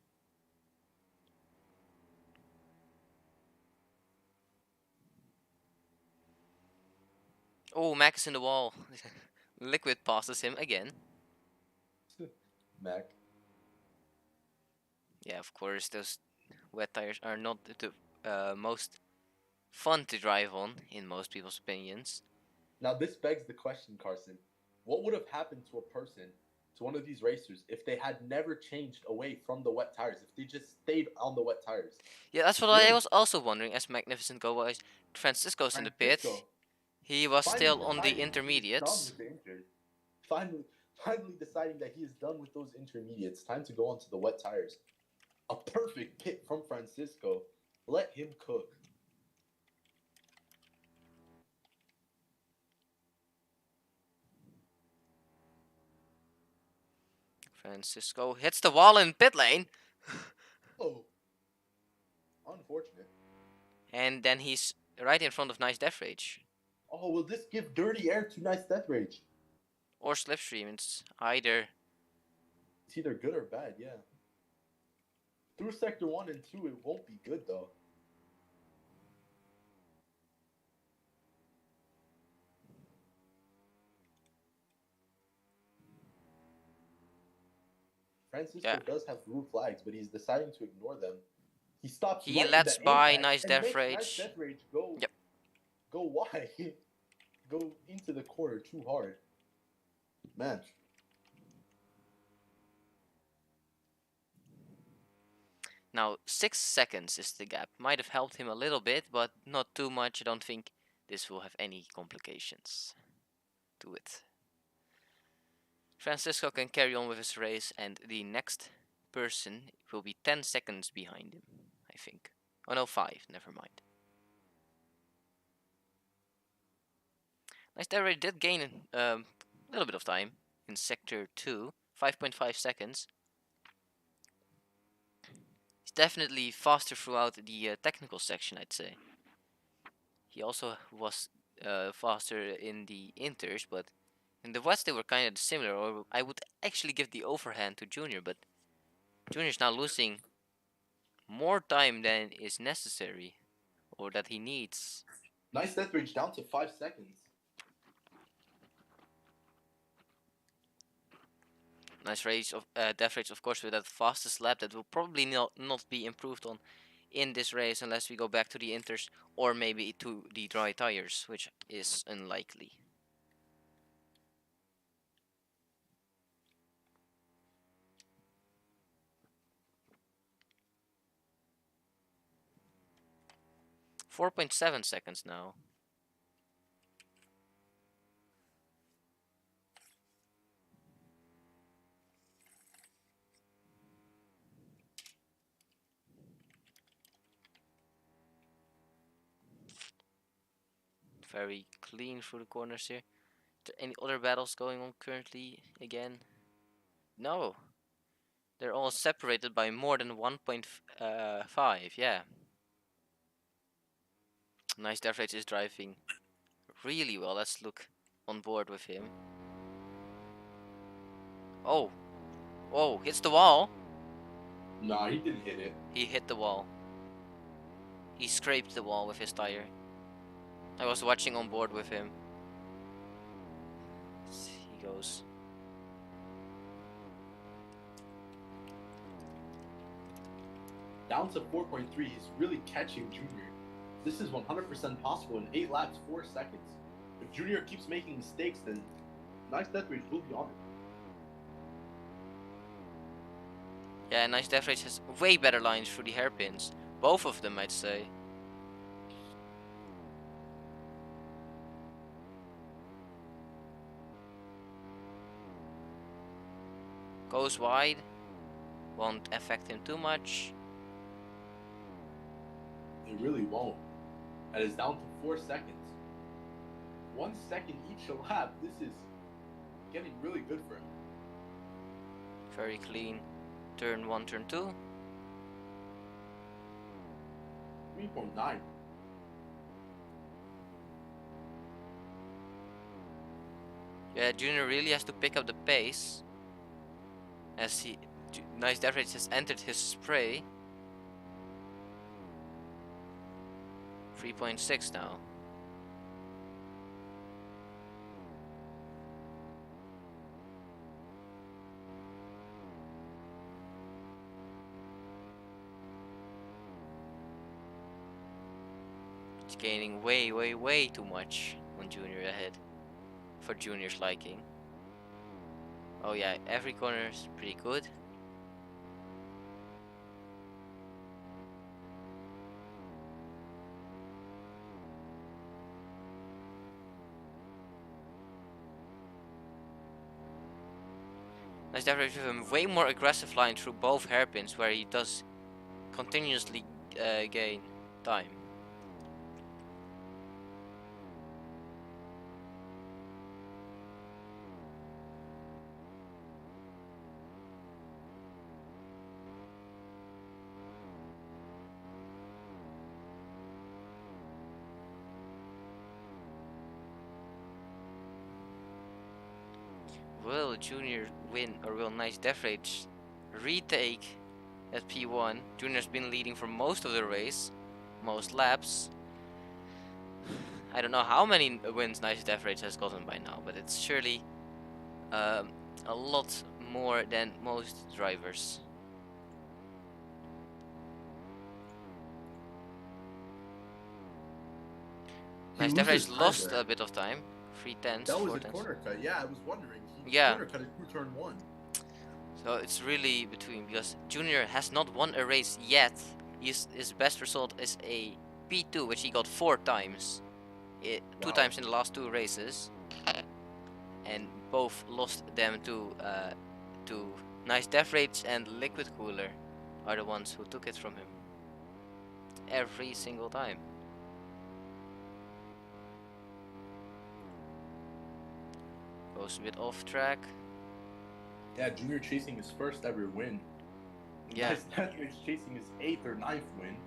Oh, Mac is in the wall. Liquid passes him again. Mac. Yeah, of course, those wet tires are not the most fun to drive on, in most people's opinions. Now, this begs the question, Carson. What would have happened to a person, to one of these racers, if they had never changed away from the wet tires, if they just stayed on the wet tires? Yeah, that's what I was also wondering as Magnificent Go was. Francisco's in the pit. He was still on the intermediates. Finally deciding that he is done with those intermediates. Time to go onto the wet tires. A perfect pit from Francisco. Let him cook. Francisco hits the wall in pit lane. Oh. Unfortunate. And then he's right in front of Nice Death Rage. Oh, will this give dirty air to Nice Death Rage? Or Slipstream, it's either. It's either good or bad, yeah. Through Sector 1 and 2, it won't be good, though. Francisco does have blue flags, but he's deciding to ignore them. He stops. He lets by Nice Death Rage. Nice Death Rage go. Yep. Go wide. Go into the corner too hard. Man. Now 6 seconds is the gap. Might have helped him a little bit, but not too much. I don't think this will have any complications to it. Francisco can carry on with his race, and the next person will be 10 seconds behind him, I think. Oh no, 5, never mind. Nice, they already did gain a little bit of time in Sector 2, 5.5 seconds. He's definitely faster throughout the technical section, I'd say. He also was faster in the inters, but in the wets they were kind of similar, or I would actually give the overhand to Junior, but Junior's now losing more time than is necessary, or that he needs. Nice Death Rage down to 5 seconds. Nice rates of death rates, of course, with that fastest lap that will probably not be improved on in this race unless we go back to the inters or maybe to the dry tires, which is unlikely. .7 seconds now. Very clean through the corners here. Are there any other battles going on currently again? No. They're all separated by more than 1.5, yeah. Nice Death Rage is driving really well. Let's look on board with him. Oh. Oh, hits the wall. Nah, he didn't hit it. He hit the wall. He scraped the wall with his tire. I was watching on board with him. He goes. Down to 4.3, he's really catching Junior. This is 100% possible in 8 laps, 4 seconds. If Junior keeps making mistakes, then Nice Death Rage will be on it. Yeah, Nice Death Rage has way better lines through the hairpins. Both of them, I'd say. Goes wide. Won't affect him too much. It really won't. And it's down to 4 seconds. 1 second each a lap. This is getting really good for him. Very clean. Turn 1, turn 2. 3.9. Yeah, Junior really has to pick up the pace. As Nice Death Rage has entered his spray. 3.6 now. It's gaining way too much on Junior ahead. For Junior's liking. Oh yeah, every corner is pretty good. Nice Death Rage with a way more aggressive line through both hairpins where he does continuously gain time. Will Junior win or will Nice Death Rage retake at P1? Junior's been leading for most of the race, most laps. I don't know how many wins Nice Death Rage has gotten by now, but it's surely a lot more than most drivers. Nice Death Rage lost a bit of time. 3/10. That was 4/10. a corner cut. Yeah, I was wondering. He Yeah. corner cut through turn 1. So it's really between, because Junior has not won a race yet. His best result is a P2, which he got 4 times. Two Wow. times in the last 2 races. And both lost them to Nice Death Rage and Liquid Cooler are the ones who took it from him. Every single time. Goes a bit off track. Yeah, Junior chasing his first ever win. Yeah. Nice Death Rage chasing his 8th or 9th win.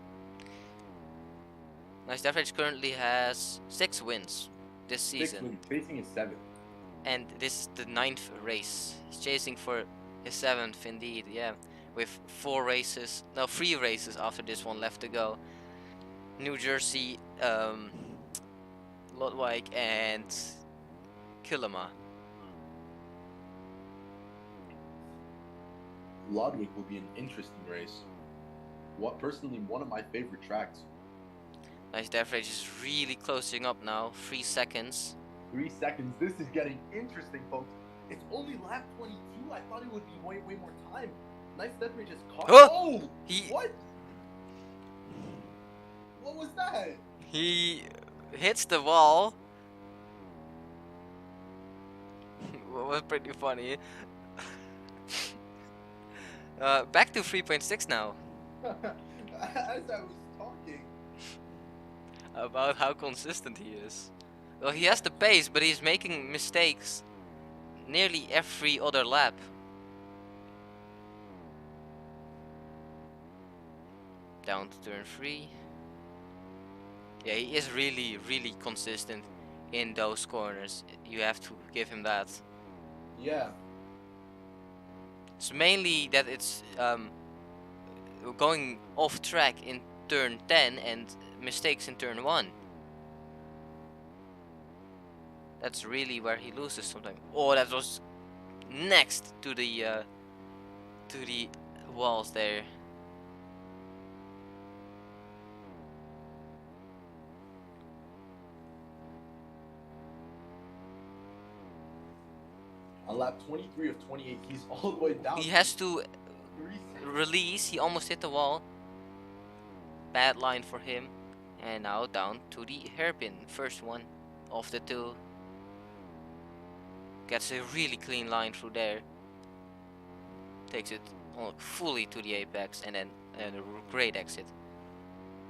Nice Death Rage currently has 6 wins this 6th season. win, chasing his 7th. And this is the 9th race. He's chasing for his 7th indeed, yeah. With 3 races after this one left to go. New Jersey, Lodwijk and Killama. Ludwig will be an interesting race. Personally, one of my favorite tracks. Nice death rate is really closing up now. 3 seconds. 3 seconds. This is getting interesting, folks. It's only lap 22. I thought it would be way more time. Nice death rate just caught. Oh! What? What was that? He hits the wall. Was pretty funny. Back to 3.6 now. As I was talking about how consistent he is. Well, he has the pace, but he's making mistakes nearly every other lap. Down to turn 3. Yeah, he is really consistent in those corners. You have to give him that. Yeah. It's mainly that it's going off track in turn 10 and mistakes in turn 1. That's really where he loses sometimes. Oh, that was next to the walls there. On lap 23 of 28, he's all the way down. He has to release. He almost hit the wall. Bad line for him. And now down to the hairpin. First one of the 2. Gets a really clean line through there. Takes it fully to the apex and then a great exit.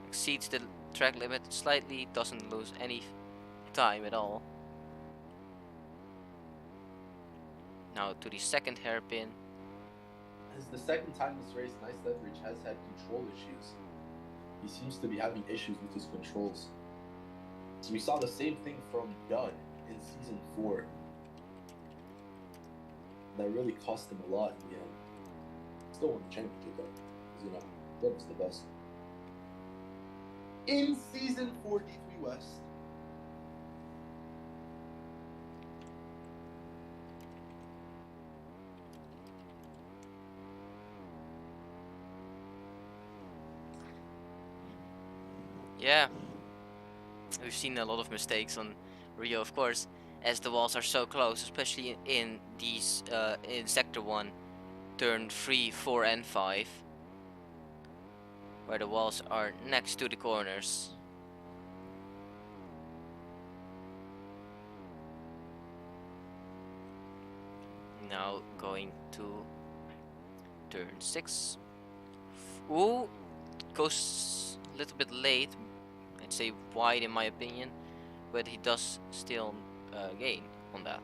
Exceeds the track limit slightly. Doesn't lose any time at all. Now to the second hairpin. This is the second time this race, Nice Leverage has had control issues. He seems to be having issues with his controls. So we saw the same thing from Dud in Season 4. That really cost him a lot in the end. Still won the championship though, because you know, Dud was the best. In Season 4 D3 West, yeah, we've seen a lot of mistakes on Rio, of course, as the walls are so close, especially in these in Sector 1, turn 3, 4 and 5, where the walls are next to the corners. Now going to turn 6. Ooh, goes a little bit late. I'd say wide in my opinion, but he does still gain on that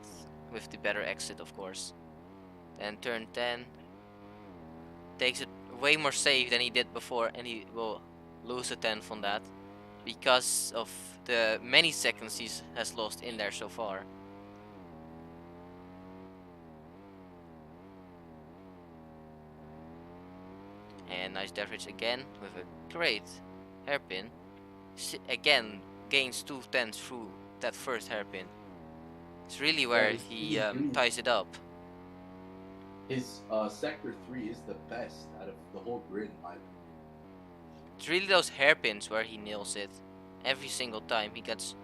with the better exit, of course. Then turn 10 takes it way more safe than he did before, and he will lose a 10th on that because of the many seconds he has lost in there so far. And nice leverage again with a great hairpin. Again gains 2 tenths through that first hairpin. It's really where he ties it up. His Sector 3 is the best out of the whole grid in my opinion. It's really those hairpins where he nails it. Every single time he gets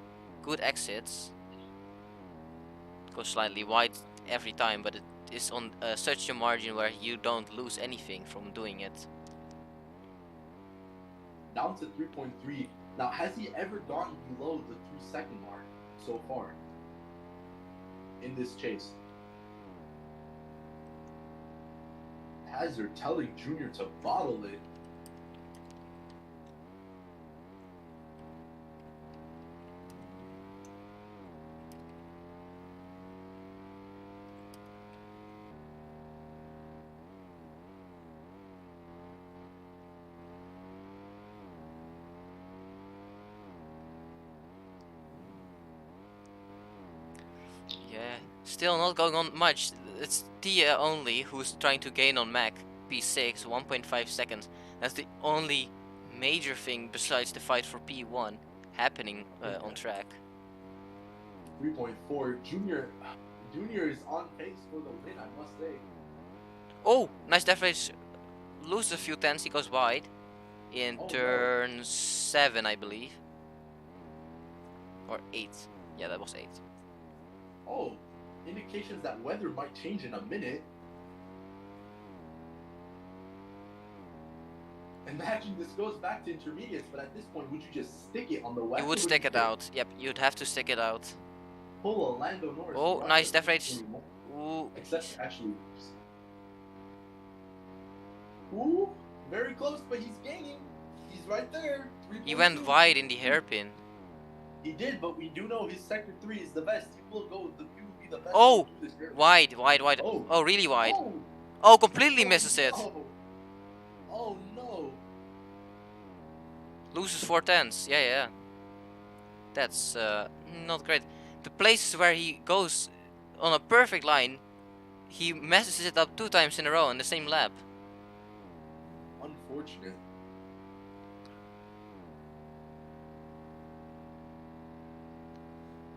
good exits. Goes slightly wide every time, but it is on such a margin where you don't lose anything from doing it. Down to 3.3. Now, has he ever gotten below the 3-second mark so far in this chase? Hazard telling Junior to bottle it. Yeah, still not going on much. It's Tia only who's trying to gain on Mac. P6, 1.5 seconds. That's the only major thing besides the fight for P1 happening on track. 3.4. Junior is on pace for the win, I must say. Oh, nice def rage. Loses a few tenths. He goes wide in Oh no. turn 7, I believe, or 8. Yeah, that was 8. Oh, indications that weather might change in a minute. Imagine this goes back to intermediates, but at this point, would you just stick it on the west? You would Or would stick you it out. Yep, you'd have to stick it out. pull a Lando Norris? Oh, Rush nice def rage. anymore? Ooh, Except actually, ooh, very close, but he's gaining. He's right there. he went wide in the hairpin. He did, but we do know his sector 3 is the best. He will go. He will be the best. Oh, to do this hairpin. wide. Oh. Oh, really wide. Oh, Oh, completely misses it. no. Oh no. Loses 4 tenths. Yeah. That's not great. The places where he goes on a perfect line, he messes it up 2 times in a row in the same lap. Unfortunate.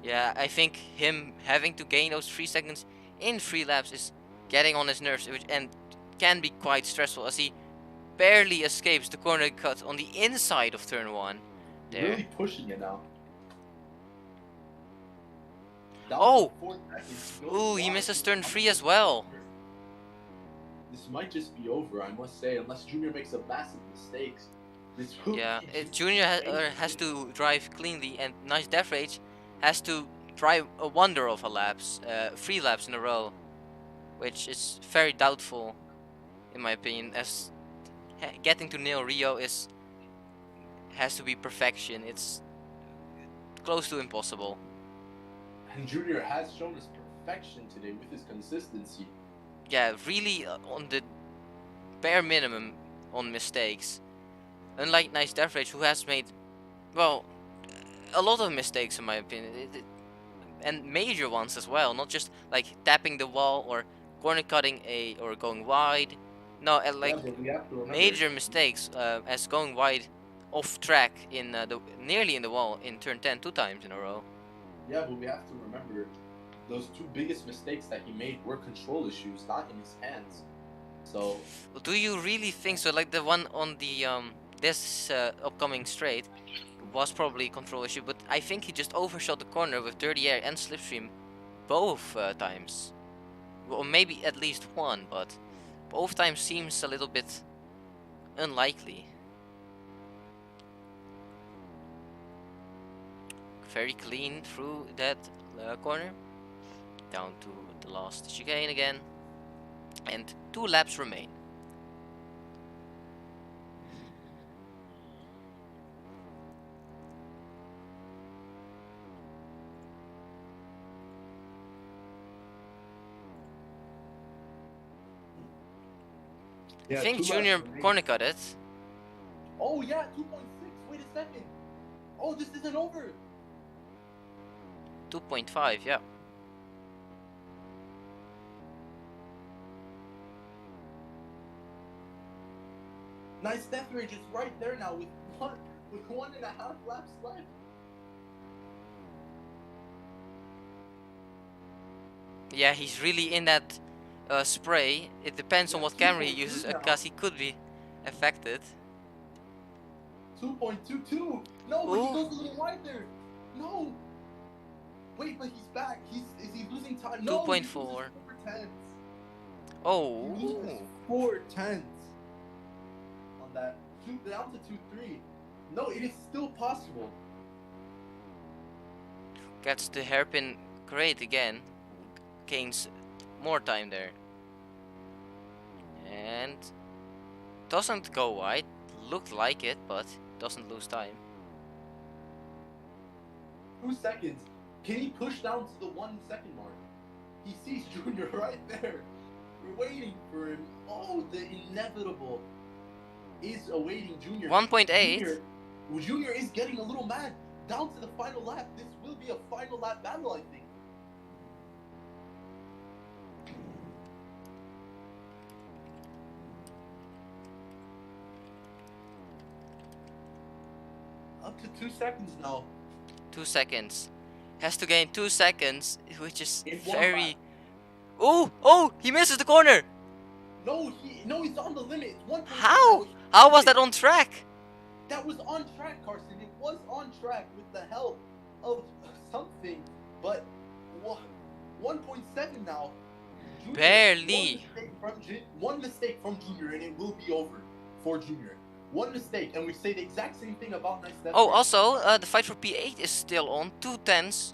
Yeah, I think him having to gain those 3 seconds in 3 laps is getting on his nerves, and can be quite stressful as he barely escapes the corner cut on the inside of turn 1. There. Really pushing it now. Oh! Ooh, he misses turn 3 as well. This might just be over, I must say, unless Junior makes a massive mistake. Yeah, Junior has to drive cleanly, and nice def rage has to drive a wonder of a laps, 3 laps in a row, which is very doubtful, in my opinion, as getting to nail Rio has to be perfection. It's close to impossible. And Junior has shown us perfection today with his consistency. Yeah, really on the bare minimum on mistakes. Unlike Nice Death Rage, who has made, well, a lot of mistakes in my opinion, and major ones as well. Not just like tapping the wall or corner cutting or going wide. No, like major mistakes as going wide off track in nearly in the wall in turn 10 2 times in a row. Yeah, but we have to remember those 2 biggest mistakes that he made were control issues, not in his hands. So, do you really think so? Like the one on the this upcoming straight was probably a control issue, but I think he just overshot the corner with dirty air and slipstream both times. Well, maybe at least one, but both times seems a little bit unlikely. Very clean through that corner. Down to the last chicane again. And 2 laps remain. yeah, I think Junior corner cut it. Oh yeah, 2.6. Wait a second. Oh, this isn't over. 2.5, yeah. Nice death rage is right there now with 1.5 laps left. Yeah, he's really in that spray. It depends on what camera he uses, because he could be affected. 2.22. No, but he goes a little wide there. No. Wait, but he's back. Is he losing time? No. 2.4. Oh. He loses 4 tenths on that. Down to 2.3. No, it is still possible. Gets the hairpin great again. Gains more time there. And doesn't go wide. Looked like it, but doesn't lose time. 2 seconds. Can he push down to the 1 second mark? He sees Junior right there. We're waiting for him. Oh, the inevitable is awaiting Junior. 1.8. Junior is getting a little mad. Down to the final lap. This will be a final lap battle, I think. Up to 2 seconds now. 2 seconds. Has to gain 2 seconds, which is very... Oh! Oh! He misses the corner! No, he's on the limit. It's 1.8 now. How? It's How was that perfect. on track? That was on track, Carson. It was on track with the help of something, but 1.7 now. Junior, Barely. one mistake from Junior, and it will be over for Junior. One mistake, and we say the exact same thing about Nice Steph. Oh, also, the fight for P8 is still on. 2 tenths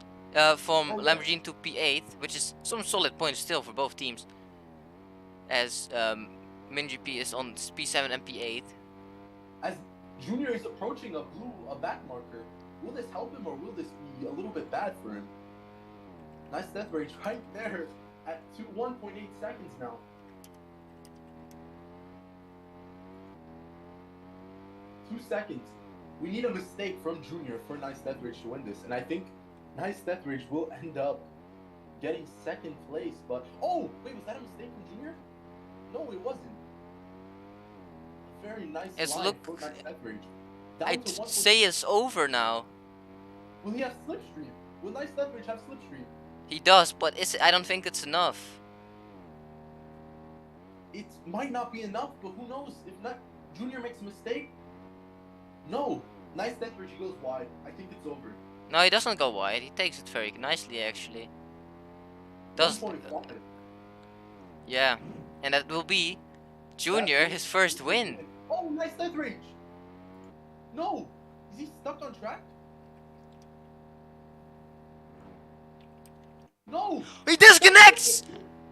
from Oh, yeah. Lamborghini to P8, which is some solid points still for both teams. As MinGP is on P7 and P8. As Junior is approaching a back marker, will this help him or will this be a little bit bad for him? Nice death rage right there at 1.8 seconds now. Two seconds. We need a mistake from Junior for Nice Death Rage to win this, and I think Nice Death Rage will end up getting second place. But oh, wait, was that a mistake from Junior? No, it wasn't. A very nice line for Nice Death Rage. I'd say it's over now. Will he have slipstream? Will Nice Death Rage have slipstream? He does, but I don't think it's enough. It might not be enough, but who knows? If not, Junior makes a mistake. No, Nice Death Rage goes wide. I think it's over. No, he doesn't go wide. He takes it very nicely, actually. Yeah, and that will be Junior, his first win. Oh, Nice Death Rage! No! Is he stuck on track? No! He disconnects!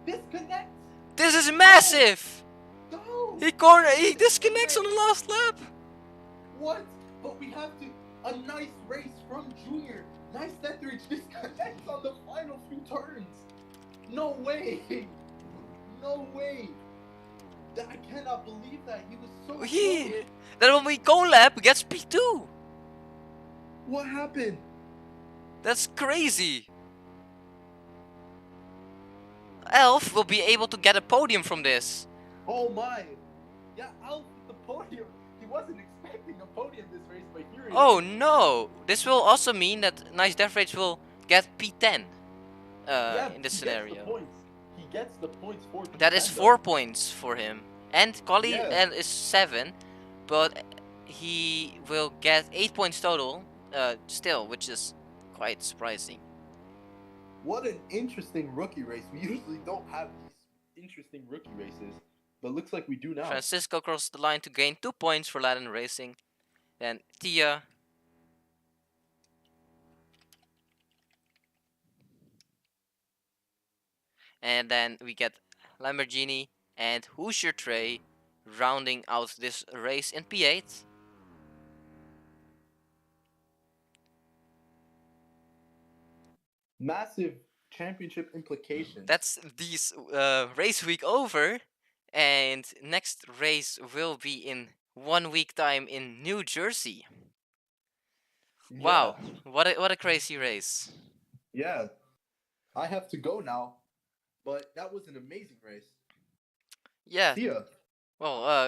Disconnects! This is massive! No! He disconnects on the last lap! What? But we have to... A nice race from Junior. Nice Death Rage disconnects on the final few turns. No way! No way! I cannot believe that. He was so close. Then when we go lap, gets P2. What happened? That's crazy. Elf will be able to get a podium from this. Oh my. Yeah, Elf with the podium. He wasn't expecting a podium this race, but here it is. Oh no. This will also mean that Nice Death Rage will get P10 in this scenario. He gets the points for P10. That is 4 points for him. And Collie is 7, but he will get 8 points total still, which is quite surprising. What an interesting rookie race. We usually don't have these interesting rookie races, but looks like we do now. Francisco crossed the line to gain 2 points for Latin Racing. Then Tia. And then we get Lamborghini and Hoosier Trey rounding out this race in P8. Massive championship implications. That's this race week over, and next race will be in 1 week time in New Jersey. Yeah. Wow, what a crazy race. Yeah, I have to go now, but that was an amazing race. Yeah. See ya. Well,